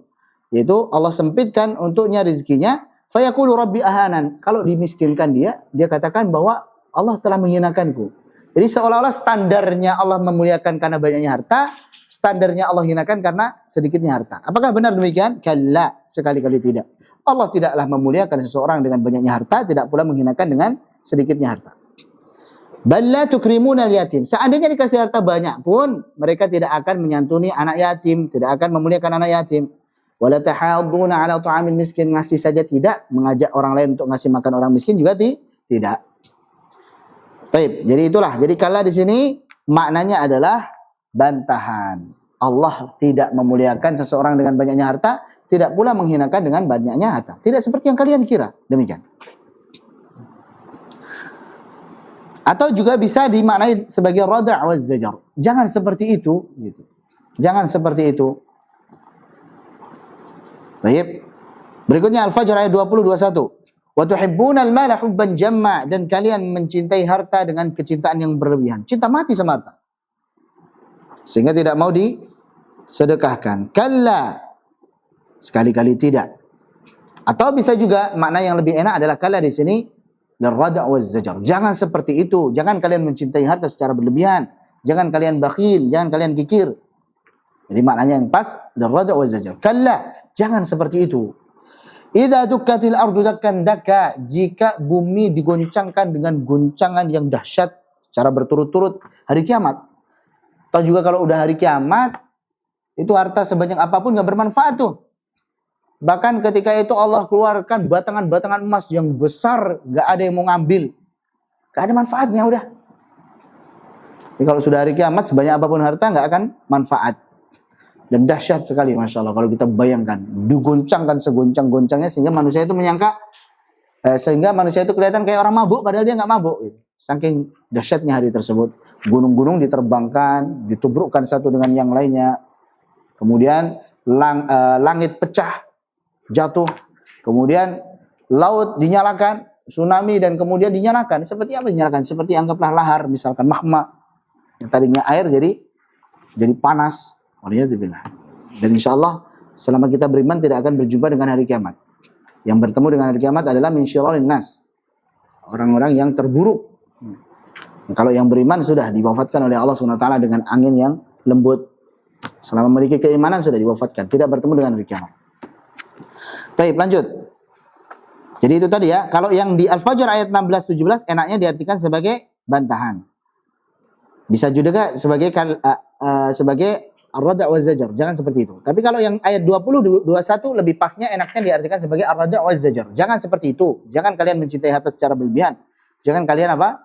yaitu Allah sempitkan untuknya rezekinya. Fayaqulu rabbi ahanan, kalau dimiskinkan dia katakan bahwa Allah telah menghinakanku. Jadi seolah-olah standarnya Allah memuliakan karena banyaknya harta, standarnya Allah hinakan karena sedikitnya harta. Apakah benar demikian? Kalla, sekali-kali tidak. Allah tidaklah memuliakan seseorang dengan banyaknya harta, tidak pula menghinakan dengan sedikitnya harta. Balla tukrimuna al-yatim. Seandainya dikasih harta banyak pun, mereka tidak akan menyantuni anak yatim, tidak akan memuliakan anak yatim. Wala tahadduna ala ta'amil miskin, ngasih saja tidak, mengajak orang lain untuk ngasih makan orang miskin juga tidak. Baik, jadi itulah. Jadi kalla di sini maknanya adalah bantahan. Allah tidak memuliakan seseorang dengan banyaknya harta, tidak pula menghinakan dengan banyaknya harta. Tidak seperti yang kalian kira. Demikian. Atau juga bisa dimaknai sebagai rada' wa zajar. Jangan seperti itu. Gitu. Jangan seperti itu. Baik. Berikutnya Al-Fajr ayat 20-21. Wa tuhibbuna al-mala hubban jamma, dan kalian mencintai harta dengan kecintaan yang berlebihan. Cinta mati sama harta. Sehingga tidak mau disedekahkan. Kalla. Sekali-kali tidak. Atau bisa juga makna yang lebih enak adalah kalla di sini lirrada' waz zajar. Jangan seperti itu. Jangan kalian mencintai harta secara berlebihan. Jangan kalian bakhil, jangan kalian kikir. Jadi maknanya yang pas lirrada' waz zajar. Kalla, jangan seperti itu. Idza dukkatil ardu dakkan dakka, jika bumi digoncangkan dengan goncangan yang dahsyat secara berturut-turut hari kiamat. Atau juga kalau udah hari kiamat, itu harta sebanyak apapun enggak bermanfaat tuh. Bahkan ketika itu Allah keluarkan batangan-batangan emas yang besar, gak ada yang mau ngambil. Gak ada manfaatnya udah. Jadi kalau sudah hari kiamat, sebanyak apapun harta gak akan manfaat. Dan dahsyat sekali, Masya Allah. Kalau kita bayangkan, digoncangkan segoncang-goncangnya sehingga manusia itu menyangka, sehingga manusia itu kelihatan kayak orang mabuk, padahal dia gak mabuk. Saking dahsyatnya hari tersebut. Gunung-gunung diterbangkan, ditubrukkan satu dengan yang lainnya. Kemudian langit pecah, jatuh, kemudian laut dinyalakan, tsunami, dan kemudian dinyalakan. Seperti apa dinyalakan? Seperti anggaplah lahar, misalkan magma yang tadinya air jadi panas. Dan insya Allah selama kita beriman tidak akan berjumpa dengan hari kiamat. Yang bertemu dengan hari kiamat adalah min syirarin nas, orang-orang yang terburuk. Kalau yang beriman sudah diwafatkan oleh Allah SWT dengan angin yang lembut. Selama memiliki keimanan sudah diwafatkan, tidak bertemu dengan hari kiamat. Baik, lanjut. Jadi itu tadi ya. Kalau yang di Al-Fajr ayat 16-17 enaknya diartikan sebagai bantahan. Bisa juga sebagai ar-rada' wa zajar. Jangan seperti itu. Tapi kalau yang ayat 20-21 lebih pasnya enaknya diartikan sebagai ar-rada' wa zajar. Jangan seperti itu. Jangan kalian mencintai harta secara berlebihan. Jangan kalian apa?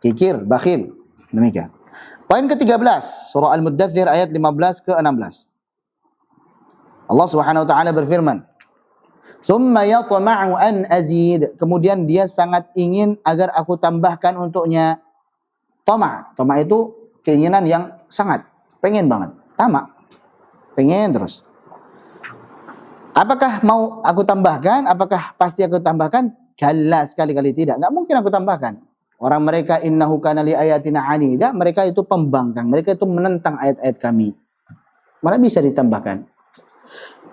Kikir, bakhil. Demikian. Poin ke-13, surah Al-Muddathir ayat 15 ke 16. Allah Subhanahu wa taala berfirman, "Tsumma yatma'u an azid." Kemudian dia sangat ingin agar aku tambahkan untuknya. Tama' itu keinginan yang sangat, pengen banget. Tamak, pengen terus. Apakah mau aku tambahkan? Apakah pasti aku tambahkan? Kalla, sekali-kali tidak. Enggak mungkin aku tambahkan. Orang mereka innahu kana li ayatina anida, mereka itu pembangkang, mereka itu menentang ayat-ayat kami. Mana bisa ditambahkan?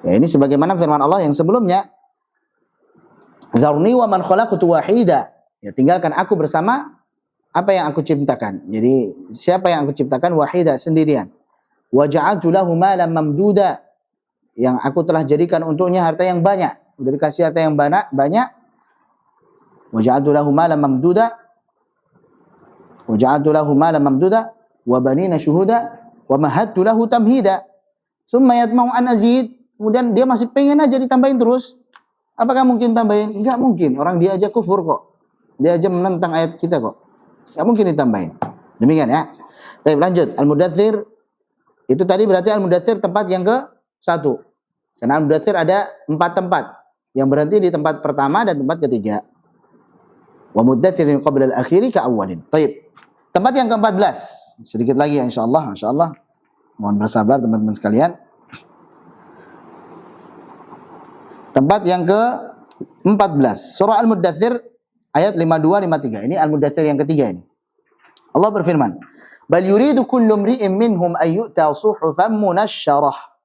Ya, ini sebagaimana firman Allah yang sebelumnya, "Dzarni wa man khalaqtu wahida." Ya, tinggalkan aku bersama apa yang aku ciptakan. Jadi, siapa yang aku ciptakan? Wahida, sendirian. Wa ja'altu lahu malan mamduda. Yang aku telah jadikan untuknya harta yang banyak. Udah dikasih harta yang banyak. Wa ja'altu lahu malan mamduda. Waja'altu lahu malan mamduda wa banina syuhuda wa mahadtu lahu tamhida. Summa yatma'u an azid. Kemudian dia masih pengen aja ditambahin terus. Apakah mungkin tambahin? Enggak mungkin. Orang dia aja kufur kok. Dia aja menentang ayat kita kok. Enggak mungkin ditambahin. Demikian ya. Baik, lanjut. Al-Mudaththir itu tadi berarti Al-Mudaththir tempat yang ke-1. Karena Al-Mudaththir ada 4 tempat. Yang berhenti di tempat pertama dan tempat ketiga. Wa muddathirin qabla al-akhiri ka awwalin. Baik. Tempat yang ke-14. Sedikit lagi ya insyaallah, masyaallah. Mohon bersabar teman-teman sekalian. Tempat yang ke-14. Surah Al-Muddaththir ayat 52-53. Ini Al-Muddaththir yang ketiga ini. Allah berfirman, "Bal yuridu kullu imri'in minhum ay yu'ta suhufan munashsharah."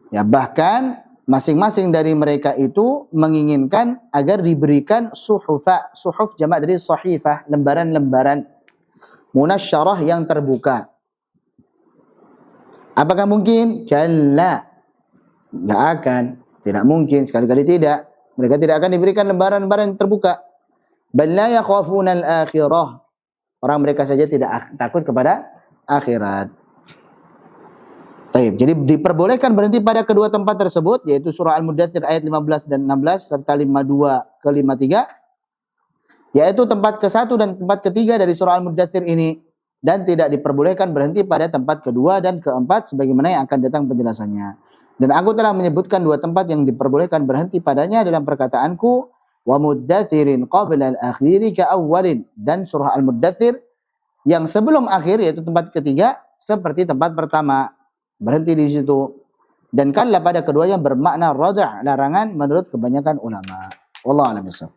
Ya, bahkan masing-masing dari mereka itu menginginkan agar diberikan suhufa. Suhuf jamak dari sahifah, lembaran-lembaran. munasyarah yang terbuka. Apakah mungkin? Kalla. Enggak akan. Tidak mungkin, sekali-kali tidak. Mereka tidak akan diberikan lembaran-lembaran yang terbuka. Bal la yakhafuna al-akhirah. Orang mereka saja tidak takut kepada akhirat. Taib. Jadi diperbolehkan berhenti pada kedua tempat tersebut, yaitu surah Al-Mudaththir ayat 15 dan 16 serta 52 ke 53. Yaitu tempat ke-1 dan tempat ke-3 dari surah Al-Mudaththir ini. Dan tidak diperbolehkan berhenti pada tempat kedua dan keempat sebagaimana yang akan datang penjelasannya. Dan aku telah menyebutkan dua tempat yang diperbolehkan berhenti padanya dalam perkataanku wa muddathirin qabla al-akhiri ka awwalin, dan surah Al-Mudaththir yang sebelum akhir yaitu tempat ketiga seperti tempat pertama, berhenti di situ. Dan kalla pada keduanya bermakna radha', larangan menurut kebanyakan ulama. Wallahu a'lam bishawab.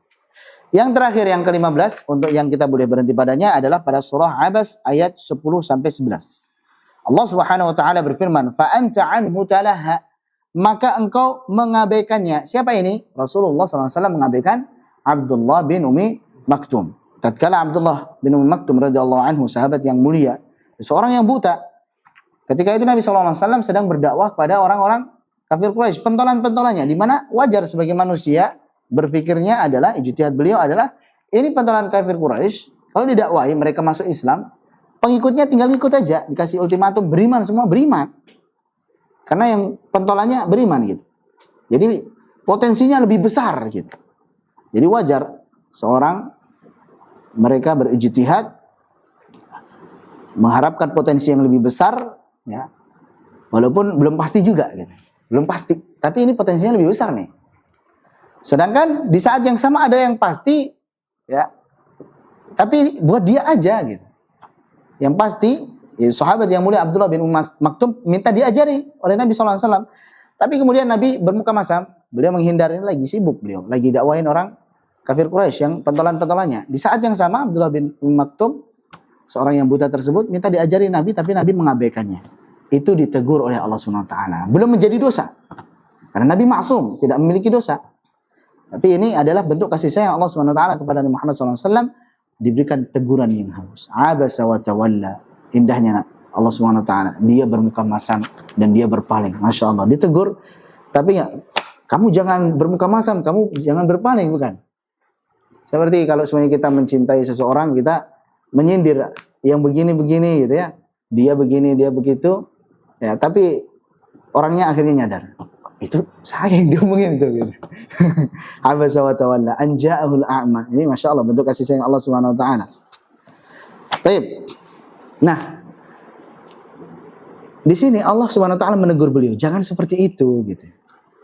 Yang terakhir yang ke-15 untuk yang kita boleh berhenti padanya adalah pada surah Abas ayat 10 sampai 11. Allah Subhanahu wa taala berfirman, "Fa anta anhu talaha." Maka engkau mengabaikannya. Siapa ini? Rasulullah SAW mengabaikan Abdullah bin Umi Maktum. Tatkala Abdullah bin Umi Maktum radhiyallahu anhu, sahabat yang mulia, seorang yang buta. Ketika itu Nabi SAW sedang berdakwah pada orang-orang kafir Quraisy, pentolan-pentolannya, di mana wajar sebagai manusia berfikirnya adalah, ijtihad beliau adalah, ini pentolan kafir Quraisy, kalau didakwahi mereka masuk Islam, pengikutnya tinggal ikut aja, dikasih ultimatum beriman, semua beriman. Karena yang pentolannya beriman gitu. Jadi potensinya lebih besar gitu. Jadi wajar seorang mereka berijtihad mengharapkan potensi yang lebih besar ya. Walaupun belum pasti juga gitu. Belum pasti, tapi ini potensinya lebih besar nih. Sedangkan di saat yang sama ada yang pasti ya. Tapi buat dia aja gitu. Yang pasti ya, sahabat yang mulia Abdullah bin Maktum minta diajari oleh Nabi SAW. Tapi kemudian Nabi bermuka masam. Beliau menghindar, ini lagi sibuk beliau. Lagi dakwahin orang kafir Quraisy yang pentolan-pentolannya. Di saat yang sama Abdullah bin Maktum, seorang yang buta tersebut, minta diajari Nabi, tapi Nabi mengabaikannya. Itu ditegur oleh Allah SWT. Belum menjadi dosa. Karena Nabi maksum, tidak memiliki dosa. Tapi ini adalah bentuk kasih sayang Allah SWT kepada Nabi Muhammad SAW. Diberikan teguran yang halus. Abasa wa tawalla. Indahnya Allah SWT. Dia bermuka masam dan dia berpaling. Masya Allah. Ditegur. Tapi ya, kamu jangan bermuka masam. Kamu jangan berpaling. Bukan. Seperti kalau sebenarnya kita mencintai seseorang, kita menyindir yang begini-begini gitu ya. Dia begini, dia begitu. Ya, tapi orangnya akhirnya nyadar. Itu saya yang diomongin itu gitu. Abasa wa tawalla an ja'ahul a'ma. Ini Masya Allah bentuk kasih sayang Allah Subhanahu wa taala. Baik. Nah, di sini Allah Subhanahu wa taala menegur beliau, jangan seperti itu gitu.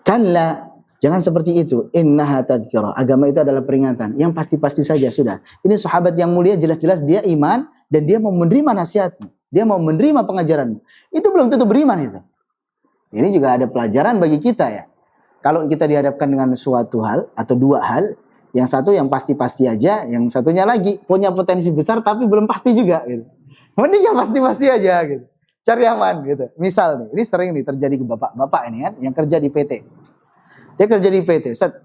Kalla, jangan seperti itu. Innaha tadhkirah. Agama itu adalah peringatan. Yang pasti-pasti saja sudah. Ini sahabat yang mulia jelas-jelas dia iman dan dia mau menerima nasihatmu. Dia mau menerima pengajaranmu. Itu belum tentu beriman itu. Ini juga ada pelajaran bagi kita ya. Kalau kita dihadapkan dengan suatu hal atau dua hal, yang satu yang pasti-pasti aja, yang satunya lagi punya potensi besar tapi belum pasti juga gitu. Mending yang pasti-pasti aja gitu. Cari aman gitu. Misal nih, ini sering nih terjadi ke bapak-bapak ini kan yang kerja di PT. Dia kerja di PT, Ustaz.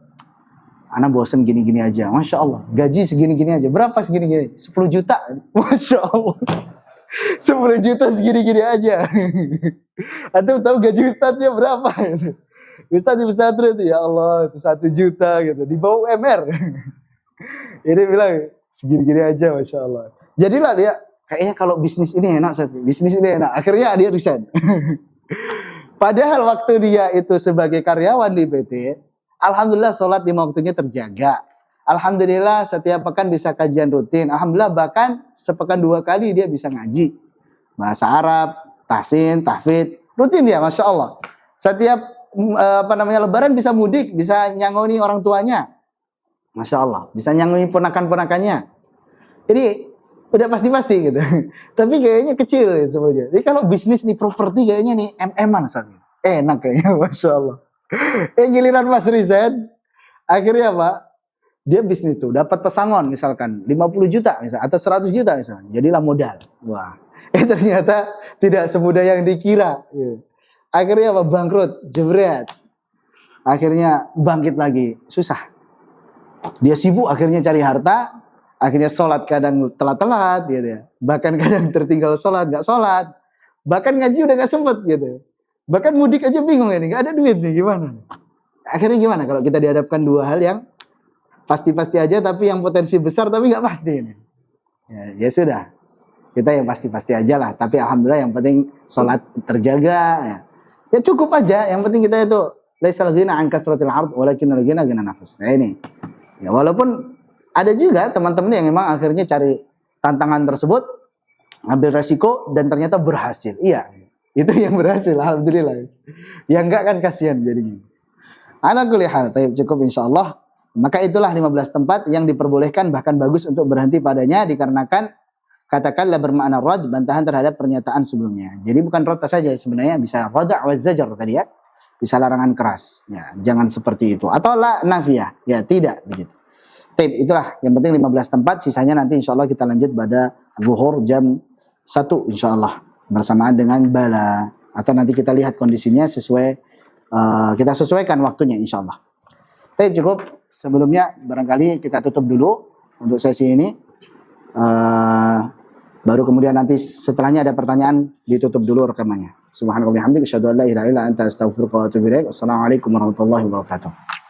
Anak bosen gini-gini aja. Masya Allah, gaji segini-gini aja. Berapa segini-gini? 10 juta. Masya Allah. 10 juta segini-gini aja. Atau tahu gaji ustadznya berapa? Ustadz di pesantren itu ya Allah itu 1 juta gitu. Di bawah UMR. Ini bilang segini-gini aja Masya Allah. Jadilah dia kayaknya kalau bisnis ini enak, bisnis ini enak. Akhirnya dia resign. Padahal waktu dia itu sebagai karyawan di PT, alhamdulillah sholat 5 waktunya terjaga. Alhamdulillah setiap pekan bisa kajian rutin. Alhamdulillah bahkan sepekan 2 kali dia bisa ngaji. Bahasa Arab, tahsin, tahfidz. Rutin dia, Masya Allah. Setiap lebaran bisa mudik, bisa nyangoni orang tuanya. Masya Allah. Bisa nyangoni ponakan-ponakannya. Jadi udah pasti-pasti gitu. Tapi kayaknya kecil ya semuanya. Jadi kalau bisnis nih properti kayaknya nih MM-an saja. Enak kayaknya, Masya Allah. Giliran Mas resign, akhirnya apa? Dia bisnis tuh dapat pesangon misalkan 50 juta misalkan, atau 100 juta misalkan. Jadilah modal. Wah. Ternyata tidak semudah yang dikira. Gitu. Akhirnya apa? Bangkrut, jebret. Akhirnya bangkit lagi, susah. Dia sibuk akhirnya cari harta. Akhirnya sholat kadang telat-telat gitu ya. Bahkan kadang tertinggal sholat, gak sholat. Bahkan ngaji udah gak sempet gitu. Bahkan mudik aja bingung ini, gak ada duit nih gimana. Akhirnya gimana kalau kita dihadapkan dua hal yang pasti-pasti aja tapi yang potensi besar tapi gak pasti ini. Ya sudah, kita yang pasti-pasti aja lah. Tapi alhamdulillah yang penting sholat terjaga ya. Ya cukup aja, yang penting kita itu laisal ghina an kasratil ard walakin al-ghina ghina nafs. Nah ini. Ya walaupun ada juga teman-teman yang memang akhirnya cari tantangan tersebut, ambil resiko dan ternyata berhasil. Iya, itu yang berhasil alhamdulillah. Yang enggak kan kasihan jadinya. Ala kulli hal, cukup insyaallah. Maka itulah 15 tempat yang diperbolehkan bahkan bagus untuk berhenti padanya dikarenakan katakanlah bermakna rad, bantahan terhadap pernyataan sebelumnya. Jadi bukan rad saja sebenarnya, bisa rada' wa zajar tadi ya. Bisa larangan keras. Ya, jangan seperti itu. Atau la nafiyah. Ya, tidak begitu. Taib, itulah yang penting 15 tempat, sisanya nanti insyaallah kita lanjut pada zuhur jam 1 insyaallah bersamaan dengan bala, atau nanti kita lihat kondisinya sesuai kita sesuaikan waktunya insyaallah. Taib, cukup. Sebelumnya barangkali kita tutup dulu untuk sesi ini. Baru kemudian nanti setelahnya ada pertanyaan, ditutup dulu rekamannya. Subhanallah wa bihamdihi asyhadu an la ilaha illa anta astaghfiruka wa atubu ilaik. Wassalamualaikum warahmatullahi wabarakatuh.